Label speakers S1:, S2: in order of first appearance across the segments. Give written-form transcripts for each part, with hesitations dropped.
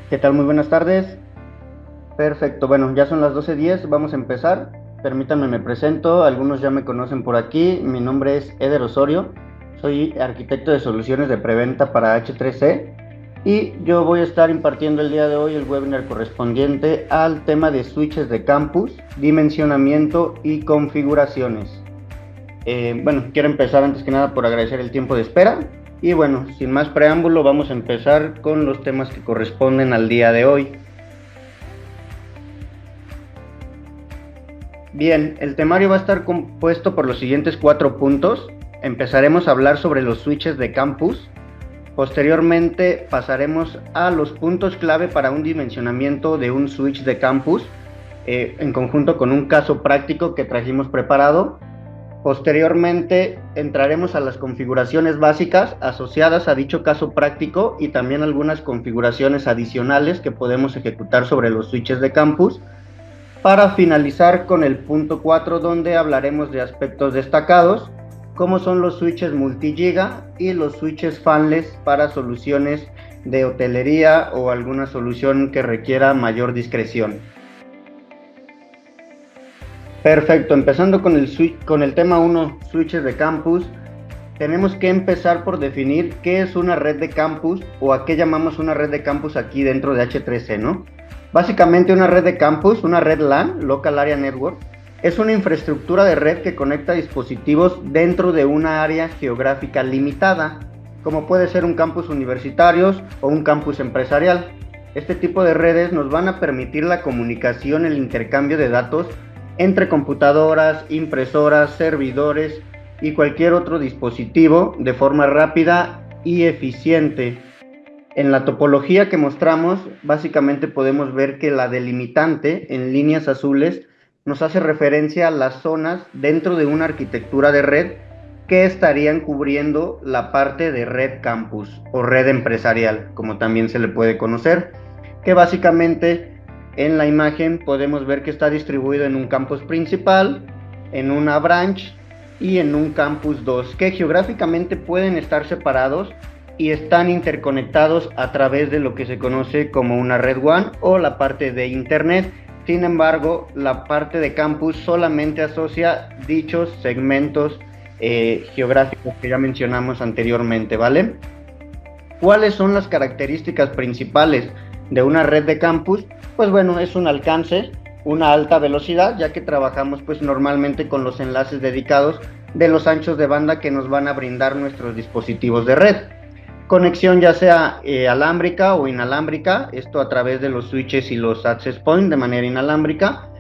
S1: ¿Qué tal? Muy buenas tardes. Perfecto, bueno, ya son las 12:10, vamos a empezar. Permítanme, me presento, algunos ya me conocen por aquí. Mi nombre es Eder Osorio, soy arquitecto de soluciones de preventa para H3C y yo voy a estar impartiendo el día de hoy el webinar correspondiente al tema de switches de campus, dimensionamiento y configuraciones. Bueno, quiero empezar antes que nada por agradecer el tiempo de espera y bueno, sin más preámbulo, vamos a empezar con los temas que corresponden al día de hoy. Bien, el temario va a estar compuesto por los siguientes 4 puntos. Empezaremos a hablar sobre los switches de campus. Posteriormente pasaremos a los puntos clave para un dimensionamiento de un switch de campus, en conjunto con un caso práctico que trajimos preparado. Posteriormente entraremos a las configuraciones básicas asociadas a dicho caso práctico y también algunas configuraciones adicionales que podemos ejecutar sobre los switches de campus, para finalizar con el punto 4, donde hablaremos de aspectos destacados, como son los switches multigiga y los switches fanless para soluciones de hotelería o alguna solución que requiera mayor discreción. Perfecto, empezando con el tema 1, switches de campus. Tenemos que empezar por definir qué es una red de campus o a qué llamamos una red de campus aquí dentro de H3C, ¿no? Básicamente una red de campus, una red LAN, Local Area Network, es una infraestructura de red que conecta dispositivos dentro de una área geográfica limitada, como puede ser un campus universitario o un campus empresarial. Este tipo de redes nos van a permitir la comunicación, el intercambio de datos entre computadoras, impresoras, servidores y cualquier otro dispositivo de forma rápida y eficiente. En la topología que mostramos, básicamente podemos ver que la delimitante en líneas azules nos hace referencia a las zonas dentro de una arquitectura de red que estarían cubriendo la parte de red campus o red empresarial, como también se le puede conocer, que básicamente en la imagen podemos ver que está distribuido en un campus principal, en una branch y en un campus 2, que geográficamente pueden estar separados y están interconectados a través de lo que se conoce como una red WAN o la parte de internet. Sin embargo, la parte de campus solamente asocia dichos segmentos geográficos que ya mencionamos anteriormente, ¿vale? ¿Cuáles son las características principales de una red de campus? Pues bueno, es un alcance, una alta velocidad, ya que trabajamos pues normalmente con los enlaces dedicados de los anchos de banda que nos van a brindar nuestros dispositivos de red. Conexión ya sea alámbrica o inalámbrica, esto a través de los switches y los access points de manera inalámbrica.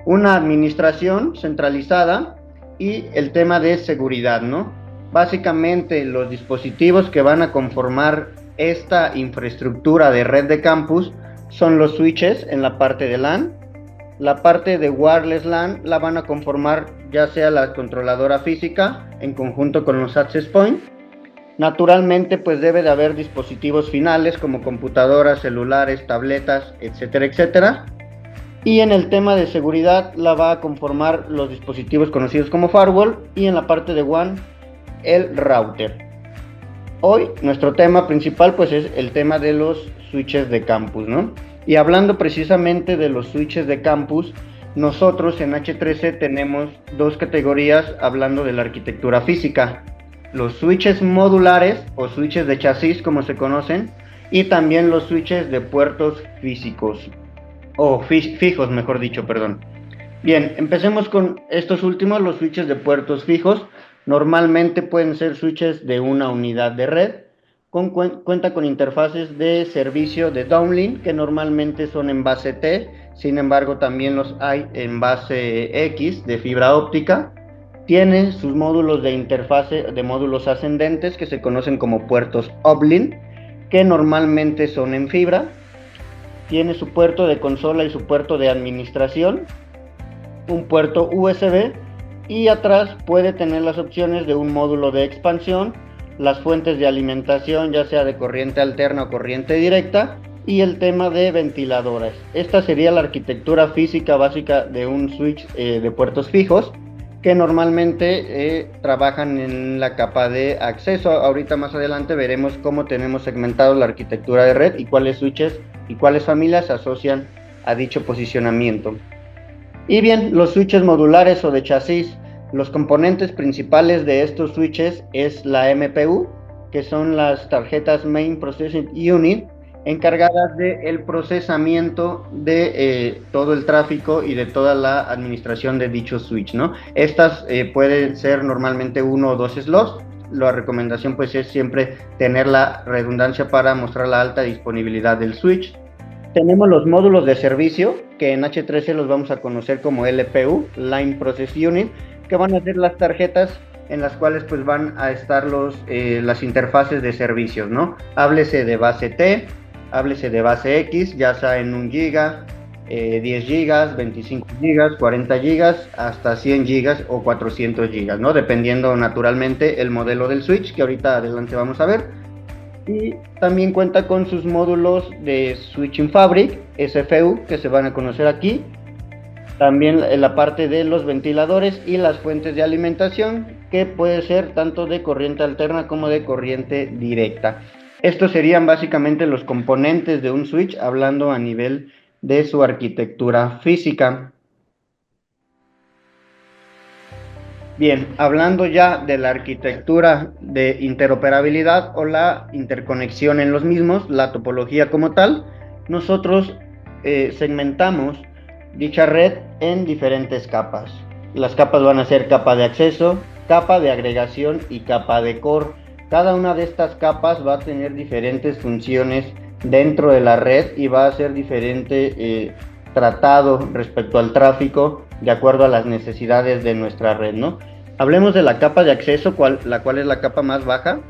S1: Una administración centralizada y el tema de seguridad, ¿no? Básicamente los dispositivos que van a conformar esta infraestructura de red de campus son los switches en la parte de LAN. La parte de wireless LAN la van a conformar ya sea la controladora física en conjunto con los access points. Naturalmente, pues debe de haber dispositivos finales como computadoras, celulares, tabletas, etcétera, etcétera. Y en el tema de seguridad la va a conformar los dispositivos conocidos como firewall y en la parte de WAN el router. Hoy nuestro tema principal pues es el tema de los switches de campus, ¿no? Y hablando precisamente de los switches de campus, nosotros en H3C tenemos dos categorías hablando de la arquitectura física: los switches modulares o switches de chasis como se conocen, y también los switches de puertos físicos o fijos, mejor dicho, perdón. Bien, empecemos con estos últimos, los switches de puertos fijos. Normalmente pueden ser switches de una unidad de red, cuenta con interfaces de servicio de downlink que normalmente son en base T, sin embargo también los hay en base X de fibra óptica. Tiene sus módulos de interfase de módulos ascendentes que se conocen como puertos uplink, que normalmente son en fibra. Tiene su puerto de consola y su puerto de administración, un puerto USB, y atrás puede tener las opciones de un módulo de expansión, las fuentes de alimentación ya sea de corriente alterna o corriente directa, y el tema de ventiladores. Esta sería la arquitectura física básica de un switch de puertos fijos, que normalmente trabajan en la capa de acceso. Ahorita más adelante veremos cómo tenemos segmentado la arquitectura de red y cuáles switches y cuáles familias se asocian a dicho posicionamiento. Y bien, los switches modulares o de chasis, los componentes principales de estos switches es la MPU, que son las tarjetas Main Processing Unit, encargadas del procesamiento de todo el tráfico y de toda la administración de dicho switch, ¿no? Estas pueden ser normalmente 1 o 2 slots. La recomendación pues es siempre tener la redundancia para mostrar la alta disponibilidad del switch. Tenemos los módulos de servicio, que en H13 los vamos a conocer como LPU, Line Process Unit, que van a ser las tarjetas en las cuales pues van a estar las interfaces de servicios, ¿no? Háblese de base T, háblese de base X, ya sea en 1 GB, 10 GB, 25 GB, 40 GB, hasta 100 GB o 400 GB, ¿no? Dependiendo naturalmente el modelo del switch, que ahorita adelante vamos a ver. Y también cuenta con sus módulos de Switching Fabric, SFU, que se van a conocer aquí. También en la parte de los ventiladores y las fuentes de alimentación, que puede ser tanto de corriente alterna como de corriente directa. Estos serían básicamente los componentes de un switch, hablando a nivel de su arquitectura física. Bien, hablando ya de la arquitectura de interoperabilidad o la interconexión en los mismos, la topología como tal, nosotros segmentamos dicha red en diferentes capas. Las capas van a ser capa de acceso, capa de agregación y capa de core. Cada una de estas capas va a tener diferentes funciones dentro de la red y va a ser diferente tratado respecto al tráfico de acuerdo a las necesidades de nuestra red, ¿no? Hablemos de la capa de acceso, la cual es la capa más baja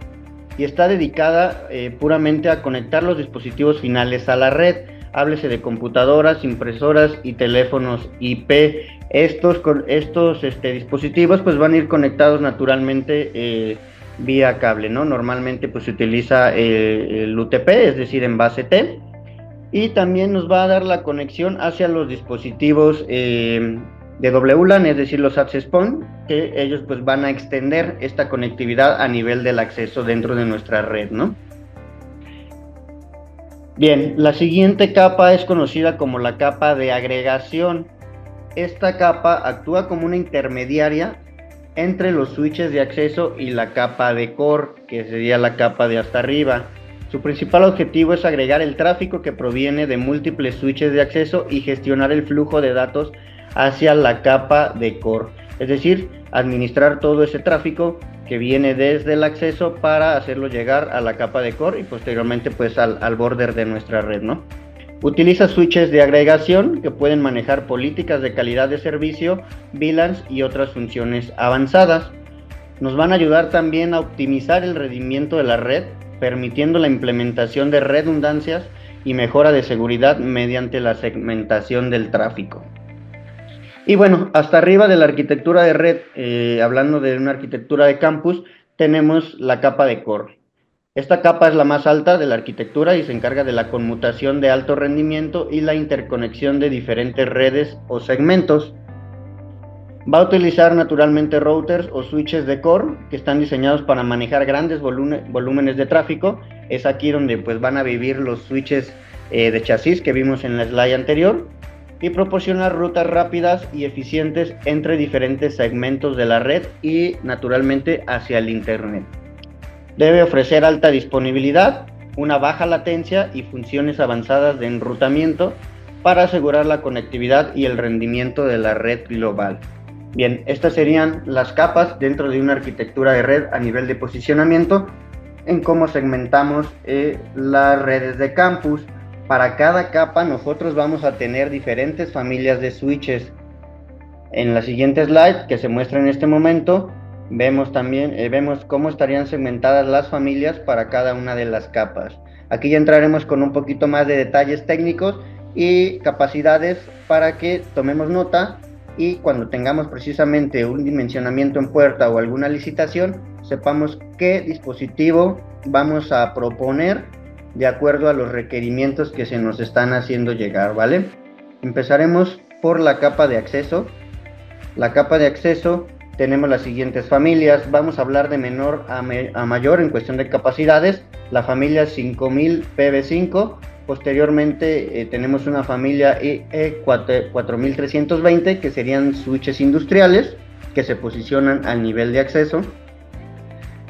S1: y está dedicada puramente a conectar los dispositivos finales a la red. Háblese de computadoras, impresoras y teléfonos IP. Estos dispositivos pues van a ir conectados naturalmente vía cable, ¿no? Normalmente pues se utiliza el UTP, es decir, en base T. Y también nos va a dar la conexión hacia los dispositivos de WLAN, es decir, los access point, que ellos pues van a extender esta conectividad a nivel del acceso dentro de nuestra red, ¿no? Bien, la siguiente capa es conocida como la capa de agregación. Esta capa actúa como una intermediaria entre los switches de acceso y la capa de core, que sería la capa de hasta arriba. Su principal objetivo es agregar el tráfico que proviene de múltiples switches de acceso y gestionar el flujo de datos hacia la capa de core, es decir, administrar todo ese tráfico que viene desde el acceso para hacerlo llegar a la capa de core y posteriormente pues al border de nuestra red, ¿no? Utiliza switches de agregación que pueden manejar políticas de calidad de servicio, VLANs y otras funciones avanzadas. Nos van a ayudar también a optimizar el rendimiento de la red, permitiendo la implementación de redundancias y mejora de seguridad mediante la segmentación del tráfico. Y bueno, hasta arriba de la arquitectura de red, hablando de una arquitectura de campus, tenemos la capa de core. Esta capa es la más alta de la arquitectura y se encarga de la conmutación de alto rendimiento y la interconexión de diferentes redes o segmentos. Va a utilizar naturalmente routers o switches de core que están diseñados para manejar grandes volúmenes de tráfico. Es aquí donde pues van a vivir los switches de chasis que vimos en la slide anterior, y proporcionar rutas rápidas y eficientes entre diferentes segmentos de la red y naturalmente hacia el internet. Debe ofrecer alta disponibilidad, una baja latencia y funciones avanzadas de enrutamiento para asegurar la conectividad y el rendimiento de la red global. Bien, estas serían las capas dentro de una arquitectura de red a nivel de posicionamiento en cómo segmentamos las redes de campus. Para cada capa nosotros vamos a tener diferentes familias de switches. En la siguiente slide que se muestra en este momento, vemos también vemos cómo estarían segmentadas las familias para cada una de las capas. Aquí ya entraremos con un poquito más de detalles técnicos y capacidades para que tomemos nota y cuando tengamos precisamente un dimensionamiento en puerta o alguna licitación, sepamos qué dispositivo vamos a proponer de acuerdo a los requerimientos que se nos están haciendo llegar, ¿vale? Empezaremos por la capa de acceso. La capa de acceso tenemos las siguientes familias. Vamos a hablar de menor a mayor en cuestión de capacidades. La familia 5000 PV5 Posteriormente tenemos una familia IE4320 que serían switches industriales que se posicionan al nivel de acceso.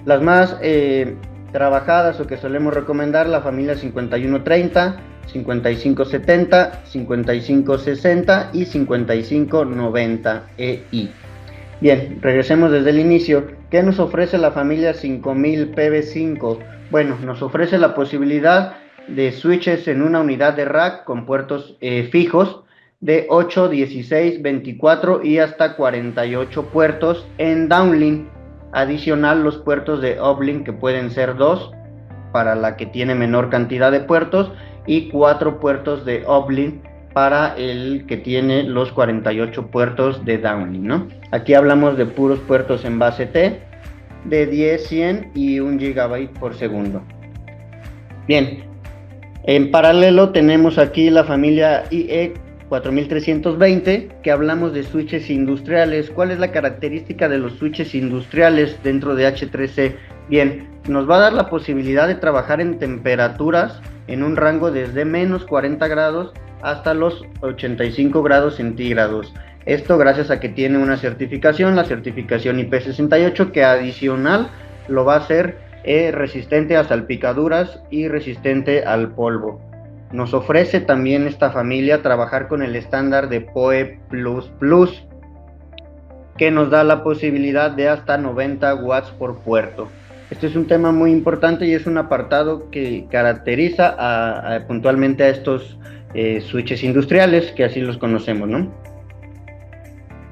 S1: Las más trabajadas o que solemos recomendar, la familia 5130, 5570, 5560 y 5590 EI. Bien, regresemos desde el inicio. ¿Qué nos ofrece la familia 5000 PV5? Bueno, nos ofrece la posibilidad de switches en una unidad de rack con puertos fijos de 8, 16, 24 y hasta 48 puertos en downlink. Adicional los puertos de uplink, que pueden ser 2 para la que tiene menor cantidad de puertos y 4 puertos de uplink para el que tiene los 48 puertos de downlink, ¿no? Aquí hablamos de puros puertos en base T de 10, 100 y 1 GB por segundo. Bien, en paralelo tenemos aquí la familia IE4320, que hablamos de switches industriales. ¿Cuál es la característica de los switches industriales dentro de H3C? Bien, nos va a dar la posibilidad de trabajar en temperaturas en un rango desde menos 40 grados hasta los 85 grados centígrados. Esto gracias a que tiene una certificación, la certificación IP68, que adicional lo va a hacer resistente a salpicaduras y resistente al polvo. Nos ofrece también esta familia trabajar con el estándar de PoE++, que nos da la posibilidad de hasta 90 watts por puerto. Este es un tema muy importante y es un apartado que caracteriza puntualmente a estos switches industriales, que así los conocemos, ¿no?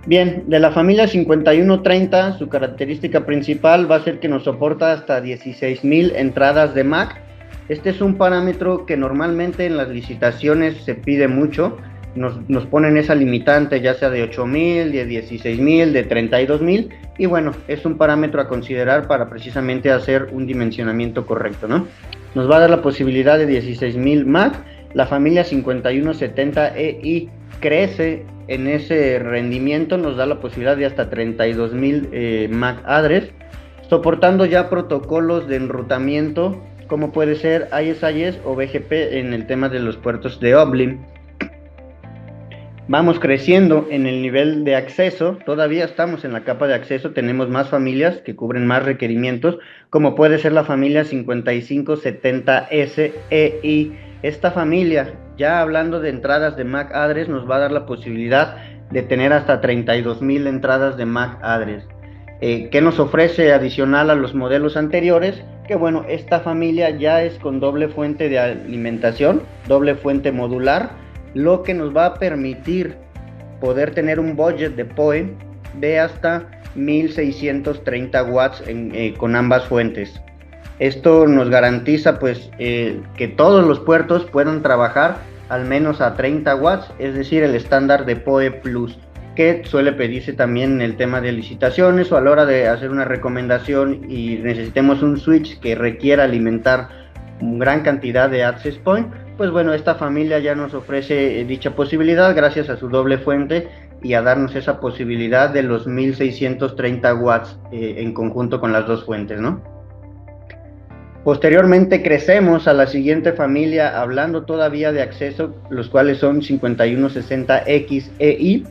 S1: Bien, de la familia 5130, su característica principal va a ser que nos soporta hasta 16.000 entradas de MAC. Este es un parámetro que normalmente en las licitaciones se pide mucho. Nos ponen esa limitante, ya sea de 8.000, de 16.000, de 32.000, y bueno, es un parámetro a considerar para precisamente hacer un dimensionamiento correcto, ¿no? Nos va a dar la posibilidad de 16.000 MAC. La familia 5170EI crece en ese rendimiento, nos da la posibilidad de hasta 32.000 MAC address, soportando ya protocolos de enrutamiento como puede ser ISIS o BGP en el tema de los puertos de uplink. Vamos creciendo en el nivel de acceso, todavía estamos en la capa de acceso, tenemos más familias que cubren más requerimientos, como puede ser la familia 5570SEI. Esta familia, ya hablando de entradas de MAC address, nos va a dar la posibilidad de tener hasta 32.000 entradas de MAC address. ¿Qué nos ofrece adicional a los modelos anteriores? Que bueno, esta familia ya es con doble fuente de alimentación, doble fuente modular, lo que nos va a permitir poder tener un budget de PoE de hasta 1630 watts con ambas fuentes. Esto nos garantiza pues que todos los puertos puedan trabajar al menos a 30 watts, es decir, el estándar de PoE Plus, que suele pedirse también en el tema de licitaciones o a la hora de hacer una recomendación y necesitemos un switch que requiera alimentar una gran cantidad de access point. Pues bueno, esta familia ya nos ofrece dicha posibilidad gracias a su doble fuente y a darnos esa posibilidad de los 1630 watts en conjunto con las dos fuentes, ¿no? Posteriormente crecemos a la siguiente familia hablando todavía de acceso, los cuales son 5160XEI.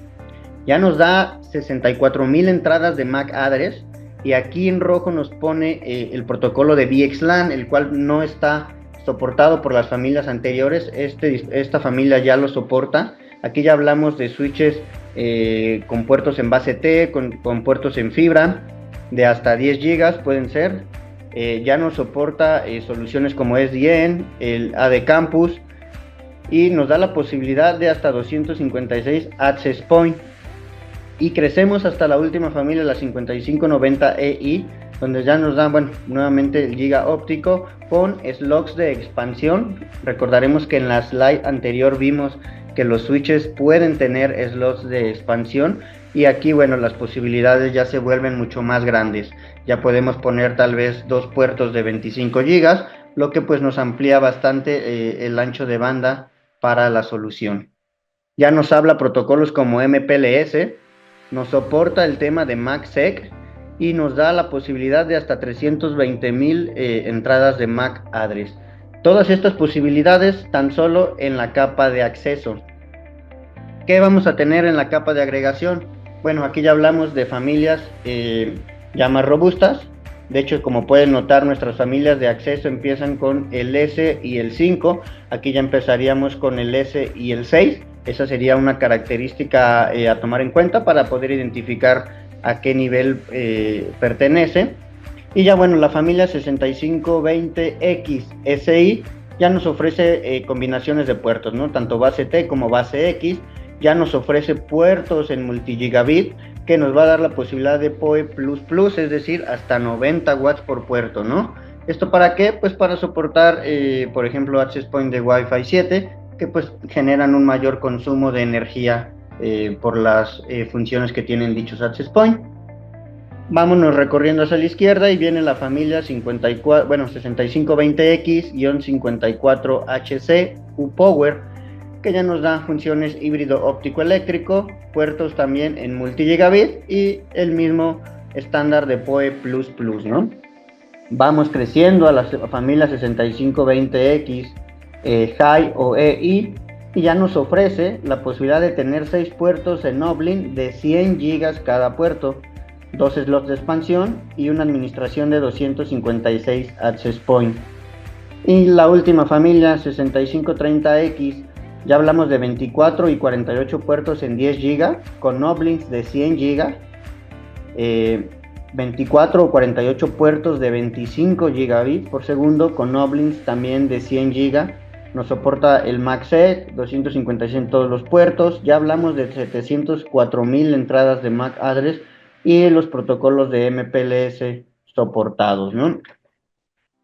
S1: Ya nos da 64.000 entradas de MAC address y aquí en rojo nos pone el protocolo de VXLAN, el cual no está soportado por las familias anteriores. Esta familia ya lo soporta. Aquí ya hablamos de switches con puertos en base T, con puertos en fibra de hasta 10 GB pueden ser. Ya nos soporta soluciones como SDN, el AD Campus, y nos da la posibilidad de hasta 256 access point. Y crecemos hasta la última familia, la 5590EI, donde ya nos dan, bueno, nuevamente el giga óptico con slots de expansión. Recordaremos que en la slide anterior vimos que los switches pueden tener slots de expansión y aquí, bueno, las posibilidades ya se vuelven mucho más grandes. Ya podemos poner tal vez dos puertos de 25 gigas, lo que pues nos amplía bastante el ancho de banda para la solución. Ya nos habla protocolos como MPLS, nos soporta el tema de MACsec y nos da la posibilidad de hasta 320.000 entradas de MAC address. Todas estas posibilidades tan solo en la capa de acceso. ¿Qué vamos a tener en la capa de agregación? Bueno, aquí ya hablamos de familias ya más robustas. De hecho, como pueden notar, nuestras familias de acceso empiezan con el S y el 5. Aquí ya empezaríamos con el S y el 6. Esa sería una característica a tomar en cuenta para poder identificar a qué nivel pertenece. Y ya bueno, la familia 6520X SI ya nos ofrece combinaciones de puertos, ¿no? Tanto base T como base X. Ya nos ofrece puertos en multigigabit que nos va a dar la posibilidad de PoE++, es decir, hasta 90 watts por puerto, ¿no? ¿Esto para qué? Pues para soportar, por ejemplo, access point de Wi-Fi 7, que pues generan un mayor consumo de energía por las funciones que tienen dichos access point. Vámonos recorriendo hacia la izquierda y viene la familia 6520X-54HC U-Power, que ya nos da funciones híbrido óptico eléctrico, puertos también en multigigabit y el mismo estándar de PoE++, ¿no? Vamos creciendo a la familia 6520X High o EI y ya nos ofrece la posibilidad de tener 6 puertos en Uplink de 100 GB cada puerto, 2 slots de expansión y una administración de 256 access point. Y la última familia 6530X, ya hablamos de 24 y 48 puertos en 10 GB con Ublinks de 100 GB, 24 o 48 puertos de 25 gigabits por segundo con Ublinks también de 100 GB. Nos soporta el MAC-SEC, 256 en todos los puertos. Ya hablamos de 704,000 entradas de MAC address y los protocolos de MPLS soportados, ¿no?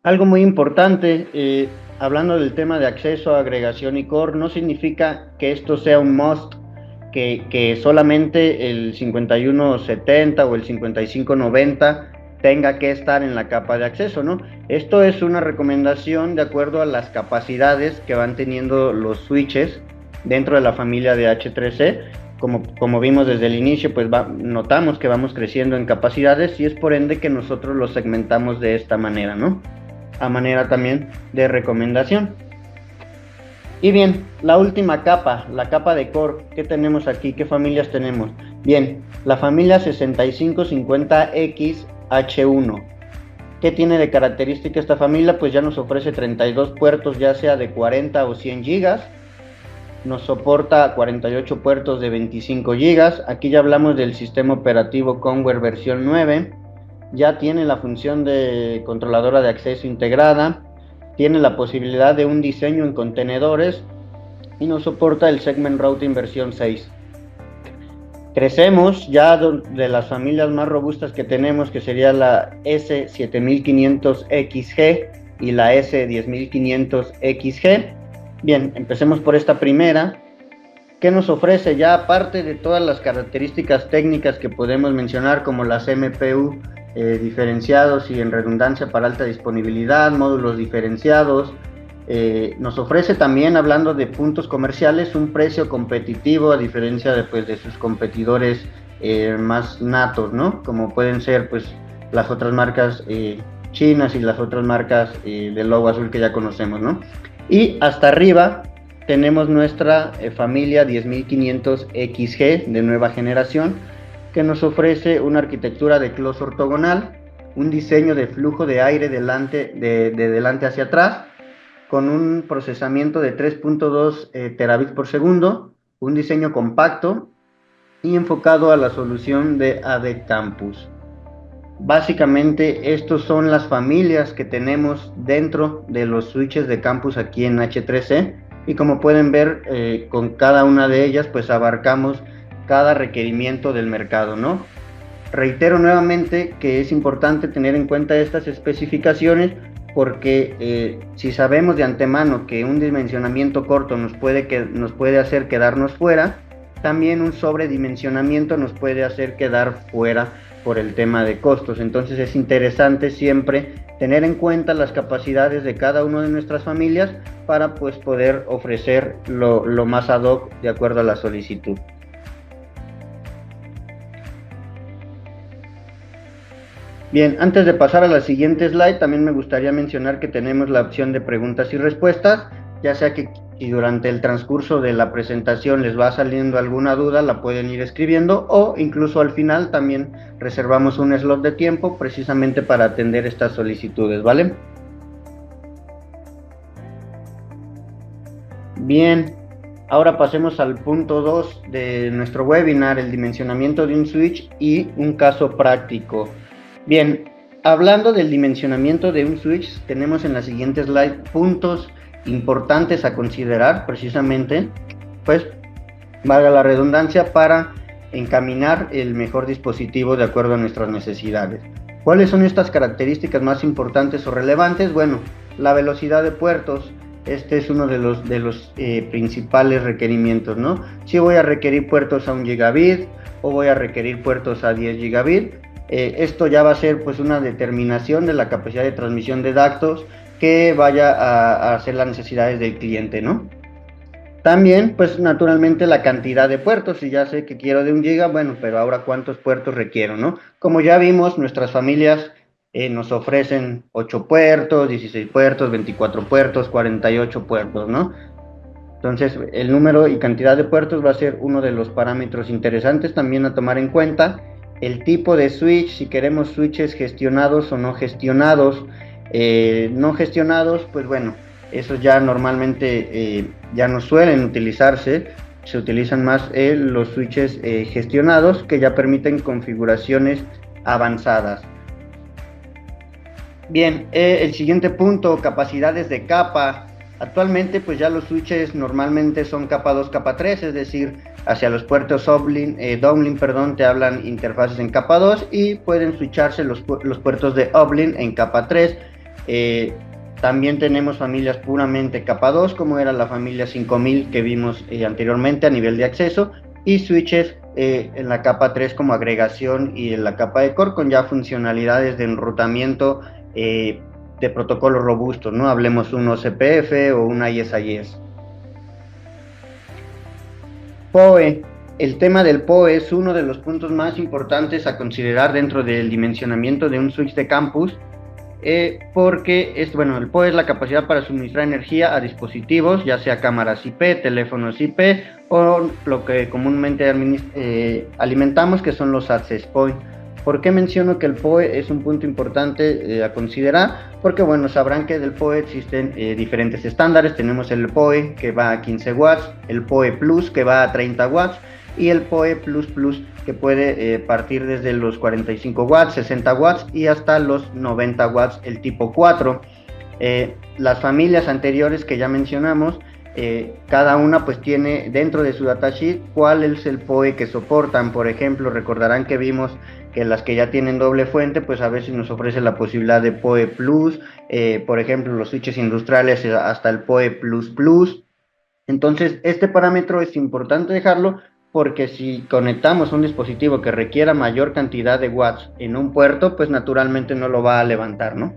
S1: Algo muy importante, hablando del tema de acceso, agregación y core, no significa que esto sea un must, que solamente el 5170 o el 5590 tenga que estar en la capa de acceso, ¿no? Esto es una recomendación de acuerdo a las capacidades que van teniendo los switches dentro de la familia de H3C. Como vimos desde el inicio, pues notamos que vamos creciendo en capacidades y es por ende que nosotros los segmentamos de esta manera, ¿no? A manera también de recomendación. Y bien, la última capa, la capa de core, ¿qué tenemos aquí? ¿Qué familias tenemos? Bien, la familia 6550X-H1. ¿Qué tiene de característica esta familia? Pues ya nos ofrece 32 puertos, ya sea de 40 o 100 gigas. Nos soporta 48 puertos de 25 gigas. Aquí ya hablamos del sistema operativo Conware versión 9. Ya tiene la función de controladora de acceso integrada, tiene la posibilidad de un diseño en contenedores y nos soporta el Segment Routing versión 6. Crecemos ya de las familias más robustas que tenemos, que sería la S7500XG y la S10500XG. Bien, empecemos por esta primera. ¿Qué nos ofrece? Ya aparte de todas las características técnicas que podemos mencionar, como las MPU diferenciados y en redundancia para alta disponibilidad, módulos diferenciados, nos ofrece también, hablando de puntos comerciales, un precio competitivo a diferencia de sus competidores más natos, ¿no? Como pueden ser pues las otras marcas chinas y las otras marcas de logo azul que ya conocemos, ¿no? Y hasta arriba tenemos nuestra familia 10500XG de nueva generación, que nos ofrece una arquitectura de close ortogonal, un diseño de flujo de aire de delante hacia atrás, con un procesamiento de 3.2 terabits por segundo, un diseño compacto y enfocado a la solución de AD Campus. Básicamente, estas son las familias que tenemos dentro de los switches de campus aquí en H3C, y como pueden ver, con cada una de ellas pues abarcamos cada requerimiento del mercado, ¿no? Reitero nuevamente que es importante tener en cuenta estas especificaciones porque si sabemos de antemano que un dimensionamiento corto nos puede hacer quedarnos fuera, también un sobredimensionamiento nos puede hacer quedar fuera por el tema de costos. Entonces es interesante siempre tener en cuenta las capacidades de cada una de nuestras familias para pues poder ofrecer lo más ad hoc de acuerdo a la solicitud. Bien, antes de pasar a la siguiente slide, también me gustaría mencionar que tenemos la opción de preguntas y respuestas, ya sea que si durante el transcurso de la presentación les va saliendo alguna duda, la pueden ir escribiendo, o incluso al final también reservamos un slot de tiempo precisamente para atender estas solicitudes, ¿vale? Bien, ahora pasemos al punto 2 de nuestro webinar, el dimensionamiento de un switch y un caso práctico. Bien, hablando del dimensionamiento de un switch, tenemos en la siguiente slide puntos importantes a considerar precisamente, pues valga la redundancia, para encaminar el mejor dispositivo de acuerdo a nuestras necesidades. ¿Cuáles son estas características más importantes o relevantes? Bueno, la velocidad de puertos. Este es uno de los principales requerimientos, ¿no? Si voy a requerir puertos a 1 gigabit o voy a requerir puertos a 10 gigabit, esto ya va a ser pues una determinación de la capacidad de transmisión de datos que vaya a hacer las necesidades del cliente, ¿no? También, pues naturalmente la cantidad de puertos, si ya sé que quiero de 1 giga, bueno, pero ahora cuántos puertos requiero, ¿no? Como ya vimos, nuestras familias nos ofrecen 8 puertos, 16 puertos, 24 puertos, 48 puertos, ¿no? Entonces, el número y cantidad de puertos va a ser uno de los parámetros interesantes también a tomar en cuenta. El tipo de switch, si queremos switches gestionados o no gestionados. No gestionados, pues bueno, esos ya normalmente ya no suelen utilizarse. Se utilizan más los switches gestionados, que ya permiten configuraciones avanzadas. Bien, el siguiente punto, capacidades de capa. Actualmente pues ya los switches normalmente son capa 2, capa 3, es decir, hacia los puertos downlink, te hablan interfaces en capa 2 y pueden switcharse los puertos de uplink en capa 3. También tenemos familias puramente capa 2, como era la familia 5000 que vimos anteriormente a nivel de acceso, y switches en la capa 3 como agregación y en la capa de core con ya funcionalidades de enrutamiento de protocolos robustos, ¿no? Hablemos un OCPF o una ISIS. PoE. El tema del PoE es uno de los puntos más importantes a considerar dentro del dimensionamiento de un switch de campus, porque el PoE es la capacidad para suministrar energía a dispositivos, ya sea cámaras IP, teléfonos IP o lo que comúnmente alimentamos, que son los access point. ¿Por qué menciono que el PoE es un punto importante a considerar? Porque bueno, sabrán que del PoE existen diferentes estándares. Tenemos el PoE que va a 15 watts, el PoE Plus que va a 30 watts y el PoE Plus que puede partir desde los 45 watts, 60 watts y hasta los 90 watts, el tipo 4. Las familias anteriores que ya mencionamos, cada una pues tiene dentro de su datasheet cuál es el PoE que soportan. Por ejemplo, recordarán que vimos que las que ya tienen doble fuente, pues a veces nos ofrece la posibilidad de PoE Plus, por ejemplo, los switches industriales hasta el PoE Plus. Entonces, este parámetro es importante dejarlo, porque si conectamos un dispositivo que requiera mayor cantidad de watts en un puerto, pues naturalmente no lo va a levantar, ¿no?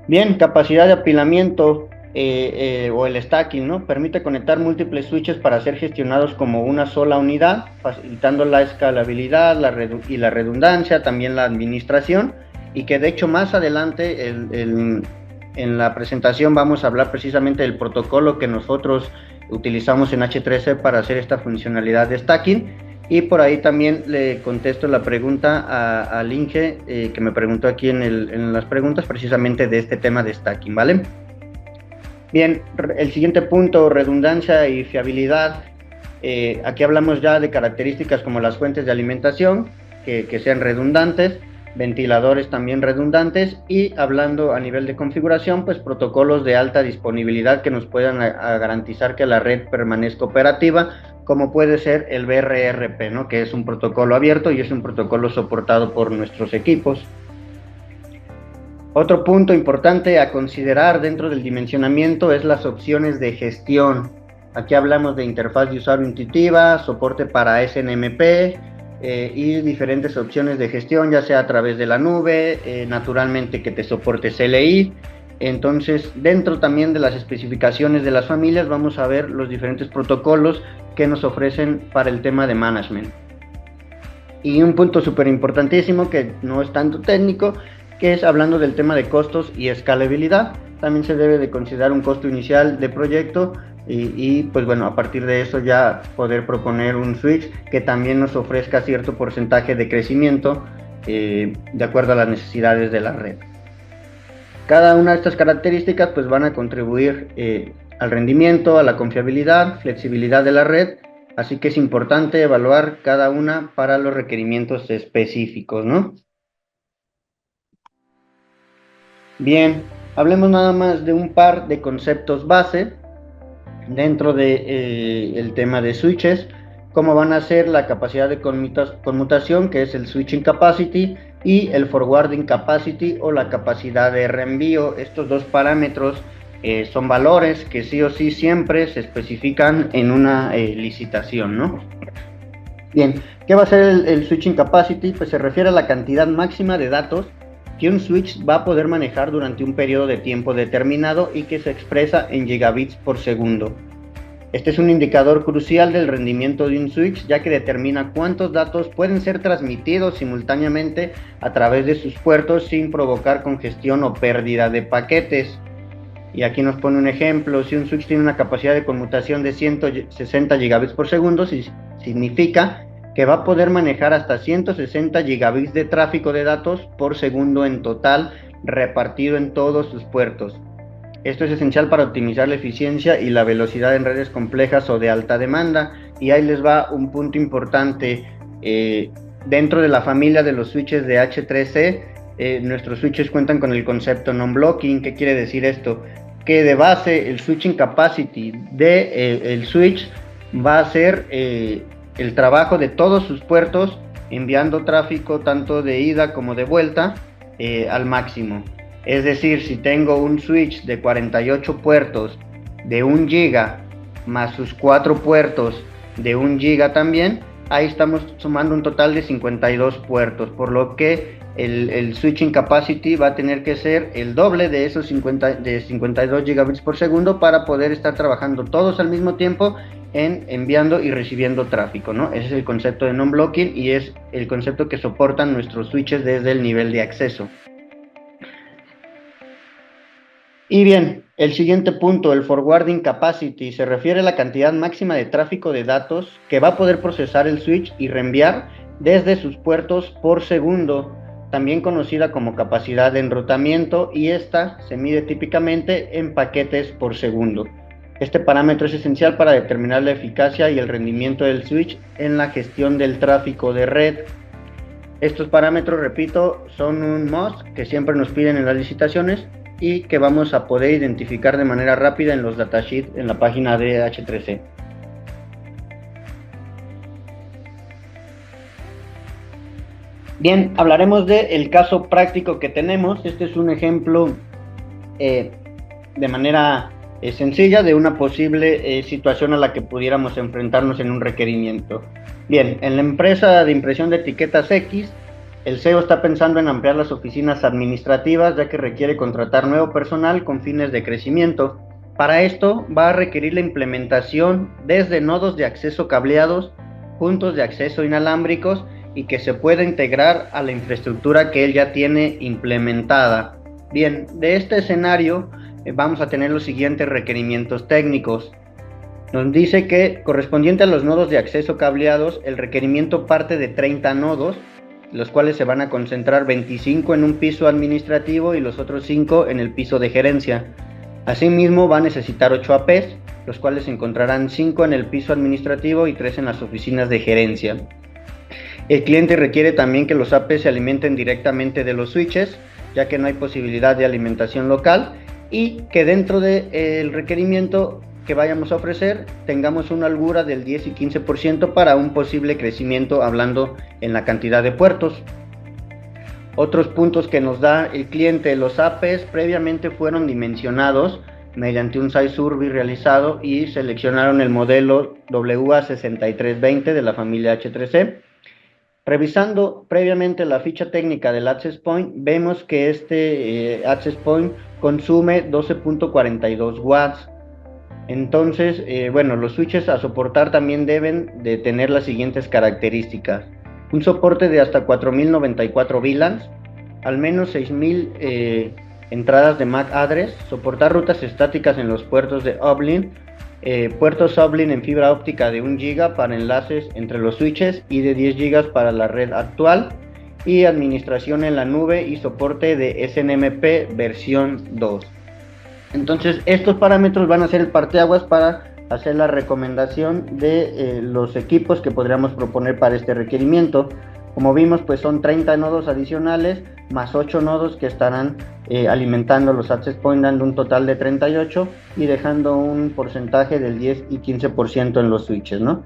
S1: Bien, capacidad de apilamiento o el stacking, ¿no? Permite conectar múltiples switches para ser gestionados como una sola unidad, facilitando la escalabilidad y la redundancia, también la administración, y que de hecho más adelante en la presentación vamos a hablar precisamente del protocolo que nosotros utilizamos en H3C para hacer esta funcionalidad de stacking. Y por ahí también le contesto la pregunta al Inge, que me preguntó aquí en las preguntas precisamente de este tema de stacking, ¿vale? Bien, el siguiente punto, redundancia y fiabilidad. Aquí hablamos ya de características como las fuentes de alimentación, que sean redundantes, ventiladores también redundantes, y hablando a nivel de configuración, pues protocolos de alta disponibilidad que nos puedan garantizar que la red permanezca operativa, como puede ser el BRRP, ¿no? Que es un protocolo abierto y es un protocolo soportado por nuestros equipos. Otro punto importante a considerar dentro del dimensionamiento es las opciones de gestión. Aquí hablamos de interfaz de usuario intuitiva, soporte para SNMP y diferentes opciones de gestión, ya sea a través de la nube, naturalmente que te soporte CLI. Entonces, dentro también de las especificaciones de las familias vamos a ver los diferentes protocolos que nos ofrecen para el tema de management. Y un punto súper importantísimo que no es tanto técnico, que es hablando del tema de costos y escalabilidad. También se debe de considerar un costo inicial de proyecto y pues bueno, a partir de eso ya poder proponer un switch que también nos ofrezca cierto porcentaje de crecimiento de acuerdo a las necesidades de la red. Cada una de estas características pues van a contribuir al rendimiento, a la confiabilidad, flexibilidad de la red, así que es importante evaluar cada una para los requerimientos específicos, ¿no? Bien, hablemos nada más de un par de conceptos base dentro de, el tema de switches, cómo van a ser la capacidad de conmutación, que es el switching capacity, y el forwarding capacity o la capacidad de reenvío. Estos dos parámetros son valores que sí o sí siempre se especifican en una licitación, ¿no? Bien, ¿qué va a ser el switching capacity? Pues se refiere a la cantidad máxima de datos que un switch va a poder manejar durante un periodo de tiempo determinado y que se expresa en gigabits por segundo. Este es un indicador crucial del rendimiento de un switch, ya que determina cuántos datos pueden ser transmitidos simultáneamente a través de sus puertos sin provocar congestión o pérdida de paquetes. Y aquí nos pone un ejemplo: si un switch tiene una capacidad de conmutación de 160 gigabits por segundo, significa que va a poder manejar hasta 160 gigabits de tráfico de datos por segundo en total, repartido en todos sus puertos. Esto es esencial para optimizar la eficiencia y la velocidad en redes complejas o de alta demanda. Y ahí les va un punto importante. Dentro de la familia de los switches de H3C, nuestros switches cuentan con el concepto non-blocking. ¿Qué quiere decir esto? Que de base el switching capacity el switch va a ser el trabajo de todos sus puertos, enviando tráfico tanto de ida como de vuelta al máximo. Es decir, si tengo un switch de 48 puertos de 1 giga más sus 4 puertos de 1 giga también, ahí estamos sumando un total de 52 puertos, por lo que el switching capacity va a tener que ser el doble de esos 52 gigabits por segundo para poder estar trabajando todos al mismo tiempo en enviando y recibiendo tráfico, ¿no? Ese es el concepto de non-blocking y es el concepto que soportan nuestros switches desde el nivel de acceso. Y bien, el siguiente punto, el forwarding capacity, se refiere a la cantidad máxima de tráfico de datos que va a poder procesar el switch y reenviar desde sus puertos por segundo, también conocida como capacidad de enrutamiento, y esta se mide típicamente en paquetes por segundo. Este parámetro es esencial para determinar la eficacia y el rendimiento del switch en la gestión del tráfico de red. Estos parámetros, repito, son un must que siempre nos piden en las licitaciones y que vamos a poder identificar de manera rápida en los datasheets en la página de H3C. Bien, hablaremos del caso práctico que tenemos. Este es un ejemplo de manera sencilla de una posible situación a la que pudiéramos enfrentarnos en un requerimiento. Bien, en la empresa de impresión de etiquetas X, el CEO está pensando en ampliar las oficinas administrativas, ya que requiere contratar nuevo personal con fines de crecimiento. Para esto va a requerir la implementación desde nodos de acceso cableados, puntos de acceso inalámbricos y que se pueda integrar a la infraestructura que él ya tiene implementada. Bien, de este escenario vamos a tener los siguientes requerimientos técnicos. Nos dice que correspondiente a los nodos de acceso cableados, el requerimiento parte de 30 nodos, los cuales se van a concentrar 25 en un piso administrativo y los otros 5 en el piso de gerencia. Asimismo, va a necesitar 8 APs, los cuales se encontrarán 5 en el piso administrativo y 3 en las oficinas de gerencia. El cliente requiere también que los APs se alimenten directamente de los switches, ya que no hay posibilidad de alimentación local, y que dentro del requerimiento que vayamos a ofrecer tengamos una holgura del 10 y 15% para un posible crecimiento, hablando en la cantidad de puertos. Otros puntos que nos da el cliente: los APs previamente fueron dimensionados mediante un size survey realizado y seleccionaron el modelo WA6320 de la familia H3C. Revisando previamente la ficha técnica del Access Point, vemos que este Access Point consume 12.42 watts. Entonces, bueno, los switches a soportar también deben de tener las siguientes características: un soporte de hasta 4094 VLANs, al menos 6000 entradas de MAC address, soportar rutas estáticas en los puertos de uplink, puertos uplink en fibra óptica de 1 GB para enlaces entre los switches y de 10 GB para la red actual, y administración en la nube y soporte de SNMP versión 2. Entonces estos parámetros van a ser el parteaguas para hacer la recomendación de los equipos que podríamos proponer para este requerimiento. Como vimos, pues son 30 nodos adicionales más 8 nodos que estarán alimentando los access points, dando un total de 38 y dejando un porcentaje del 10 y 15% en los switches, ¿no?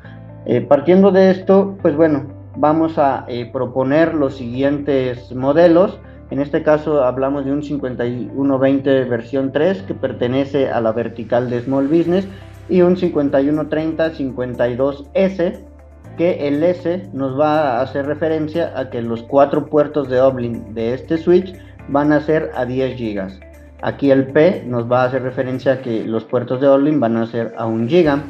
S1: Partiendo de esto, pues bueno, vamos a proponer los siguientes modelos. En este caso hablamos de un 5120 versión 3 que pertenece a la vertical de Small Business, y un 5130 52S, que el S nos va a hacer referencia a que los 4 puertos de uplink de este switch van a ser a 10 GB. Aquí el P nos va a hacer referencia a que los puertos de uplink van a ser a 1 GB.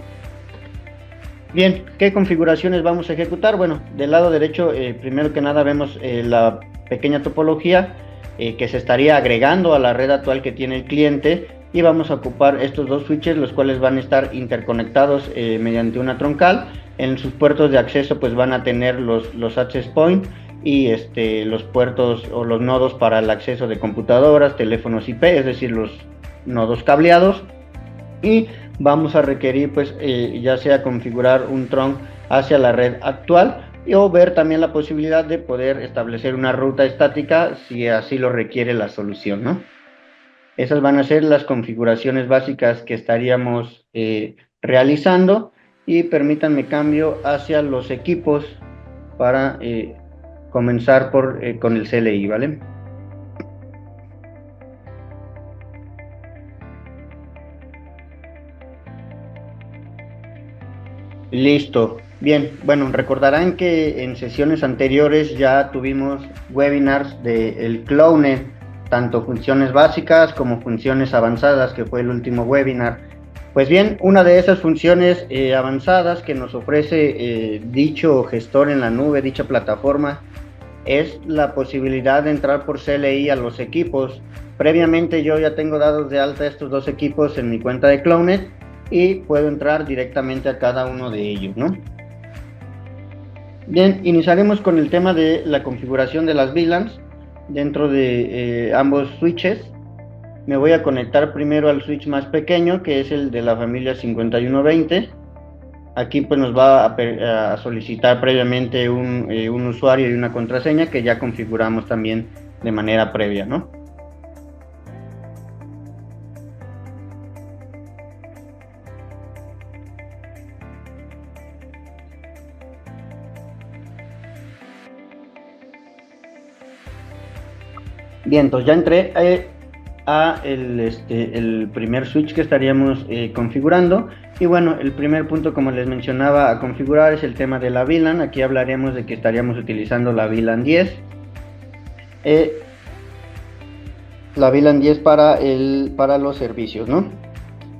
S1: Bien, ¿qué configuraciones vamos a ejecutar? Bueno, del lado derecho, primero que nada vemos la pequeña topología que se estaría agregando a la red actual que tiene el cliente, y vamos a ocupar estos dos switches, los cuales van a estar interconectados mediante una troncal. En sus puertos de acceso pues van a tener los access point y los puertos o los nodos para el acceso de computadoras, teléfonos IP, es decir, los nodos cableados. Y vamos a requerir pues ya sea configurar un trunk hacia la red actual, o ver también la posibilidad de poder establecer una ruta estática si así lo requiere la solución, ¿no? Esas van a ser las configuraciones básicas que estaríamos realizando, y permítanme cambio hacia los equipos para comenzar con el CLI, ¿vale? Listo. Bien, bueno, recordarán que en sesiones anteriores ya tuvimos webinars del Cloudnet, tanto funciones básicas como funciones avanzadas, que fue el último webinar. Pues bien, una de esas funciones avanzadas que nos ofrece dicho gestor en la nube, dicha plataforma, es la posibilidad de entrar por CLI a los equipos. Previamente yo ya tengo dados de alta estos dos equipos en mi cuenta de Cloudnet y puedo entrar directamente a cada uno de ellos, ¿no? Bien, iniciaremos con el tema de la configuración de las VLANs dentro de ambos switches. Me voy a conectar primero al switch más pequeño, que es el de la familia 5120. Aquí pues nos va a solicitar previamente un usuario y una contraseña que ya configuramos también de manera previa, ¿no? Bien, entonces ya entré a el primer switch que estaríamos configurando. Y bueno, el primer punto, como les mencionaba, a configurar es el tema de la VLAN. Aquí hablaremos de que estaríamos utilizando la VLAN 10. La VLAN 10 para los servicios, ¿no?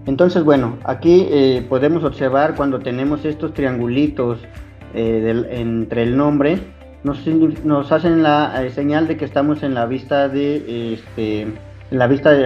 S1: Entonces, bueno, aquí podemos observar cuando tenemos estos triangulitos entre el nombre, nos hacen la señal de que estamos en la vista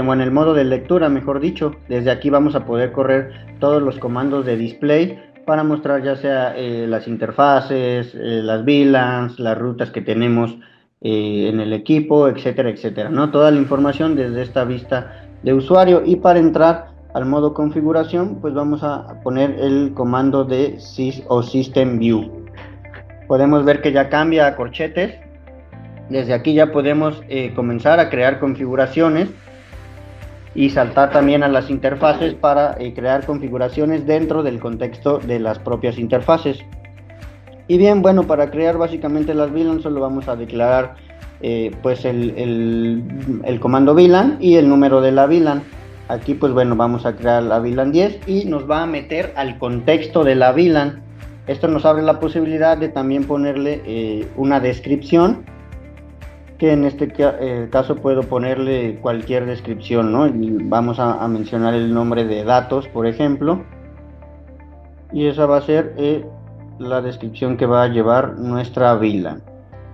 S1: bueno, el modo de lectura, mejor dicho. Desde aquí vamos a poder correr todos los comandos de display para mostrar ya sea las interfaces, las VLANs, las rutas que tenemos en el equipo, etcétera, etcétera, ¿no? Toda la información desde esta vista de usuario. Y para entrar al modo configuración, pues vamos a poner el comando de sys o system view. Podemos ver que ya cambia a corchetes. Desde aquí ya podemos comenzar a crear configuraciones y saltar también a las interfaces para crear configuraciones dentro del contexto de las propias interfaces. Y bien, bueno, para crear básicamente las VLAN solo vamos a declarar pues el comando VLAN y el número de la VLAN. Aquí pues bueno, vamos a crear la VLAN 10 y nos va a meter al contexto de la VLAN. Esto nos abre la posibilidad de también ponerle una descripción, que en este caso puedo ponerle cualquier descripción, ¿no? Vamos a mencionar el nombre de datos, por ejemplo, y esa va a ser la descripción que va a llevar nuestra VLAN.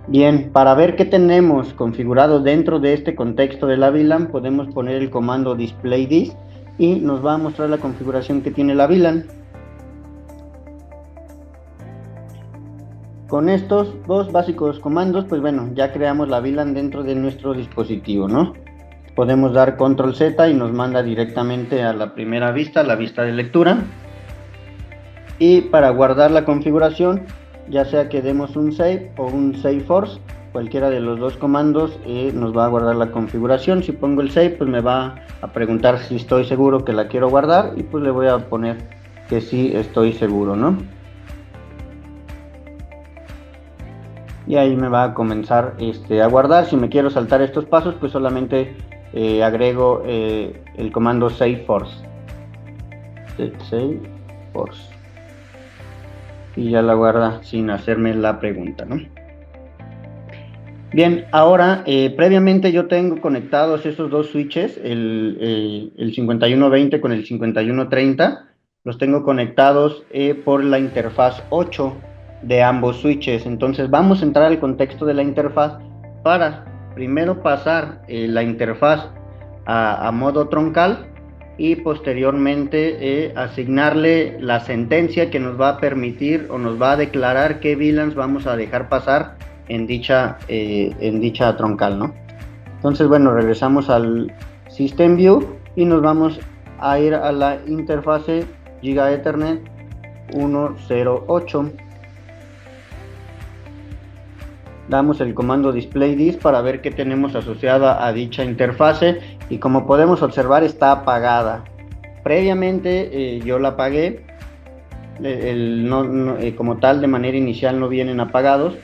S1: Bien, para ver qué tenemos configurado dentro de este contexto de la VLAN, podemos poner el comando display this y nos va a mostrar la configuración que tiene la VLAN. Con estos dos básicos comandos, pues bueno, ya creamos la VLAN dentro de nuestro dispositivo, ¿no? Podemos dar control Z y nos manda directamente a la primera vista, la vista de lectura. Y para guardar la configuración, ya sea que demos un save o un save force, cualquiera de los dos comandos nos va a guardar la configuración. Si pongo el save, pues me va a preguntar si estoy seguro que la quiero guardar y pues le voy a poner que sí estoy seguro, ¿no? Y ahí me va a comenzar a guardar. Si me quiero saltar estos pasos, pues solamente agrego el comando save force. Save force. Y ya la guarda sin hacerme la pregunta, ¿no? Bien, ahora previamente yo tengo conectados esos dos switches, el 5120 con el 5130, los tengo conectados por la interfaz 8 de ambos switches. Entonces vamos a entrar al contexto de la interfaz para primero pasar la interfaz a modo troncal y posteriormente asignarle la sentencia que nos va a permitir o nos va a declarar qué VLANs vamos a dejar pasar en dicha troncal, ¿no? Entonces, bueno, regresamos al System View y nos vamos a ir a la interfase Giga Ethernet 108. Damos el comando display this para ver qué tenemos asociada a dicha interfase y como podemos observar está apagada. Previamente yo la apagué, como tal de manera inicial no vienen apagados.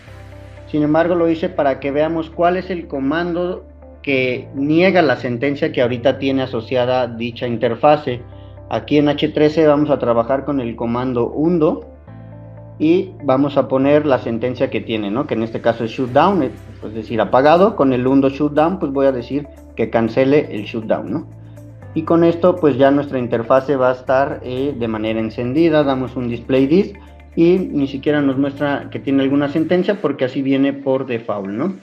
S1: Sin embargo, lo hice para que veamos cuál es el comando que niega la sentencia que ahorita tiene asociada dicha interfase. Aquí en H13 vamos a trabajar con el comando undo y vamos a poner la sentencia que tiene, ¿no? Que en este caso es shutdown, es decir, apagado. Con el undo shutdown, pues voy a decir que cancele el shutdown, ¿no? Y con esto, pues ya nuestra interfase va a estar de manera encendida. Damos un display this y ni siquiera nos muestra que tiene alguna sentencia porque así viene por default, ¿no?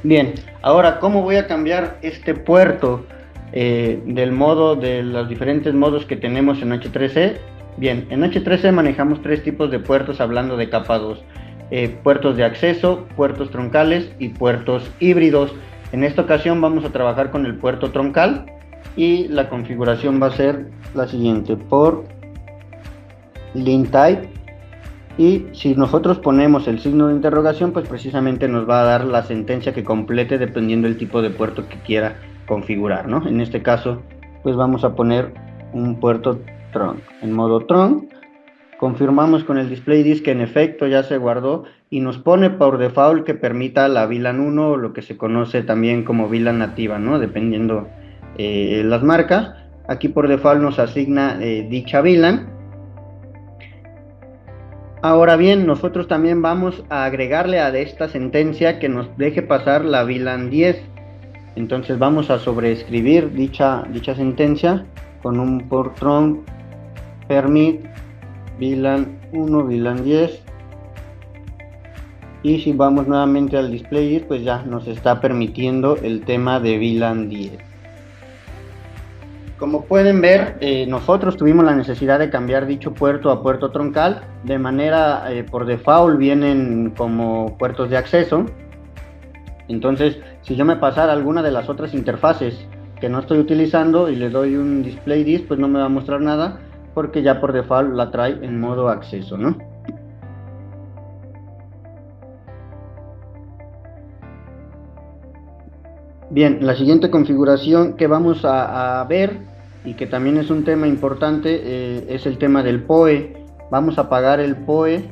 S1: Bien, ahora, ¿cómo voy a cambiar este puerto del modo de los diferentes modos que tenemos en H13? Bien, en H13 manejamos tres tipos de puertos hablando de capa 2. Puertos de acceso, puertos troncales y puertos híbridos. En esta ocasión vamos a trabajar con el puerto troncal y la configuración va a ser la siguiente: por link type. Y si nosotros ponemos el signo de interrogación, pues precisamente nos va a dar la sentencia que complete dependiendo del tipo de puerto que quiera configurar, ¿no? En este caso, pues vamos a poner un puerto trunk. En modo trunk, confirmamos con el display this que en efecto ya se guardó y nos pone por default que permita la VLAN 1 o lo que se conoce también como VLAN nativa, ¿no? Dependiendo las marcas. Aquí por default nos asigna dicha VLAN. Ahora bien, nosotros también vamos a agregarle a esta sentencia que nos deje pasar la VLAN 10. Entonces vamos a sobreescribir dicha sentencia con un por trunk permit VLAN 1, VLAN 10. Y si vamos nuevamente al display, pues ya nos está permitiendo el tema de VLAN 10. Como pueden ver, nosotros tuvimos la necesidad de cambiar dicho puerto a puerto troncal. De manera, por default vienen como puertos de acceso. Entonces, si yo me pasara alguna de las otras interfaces que no estoy utilizando y le doy un display this, pues no me va a mostrar nada porque ya por default la trae en modo acceso, ¿no? Bien, la siguiente configuración que vamos a ver y que también es un tema importante es el tema del PoE. Vamos a apagar el PoE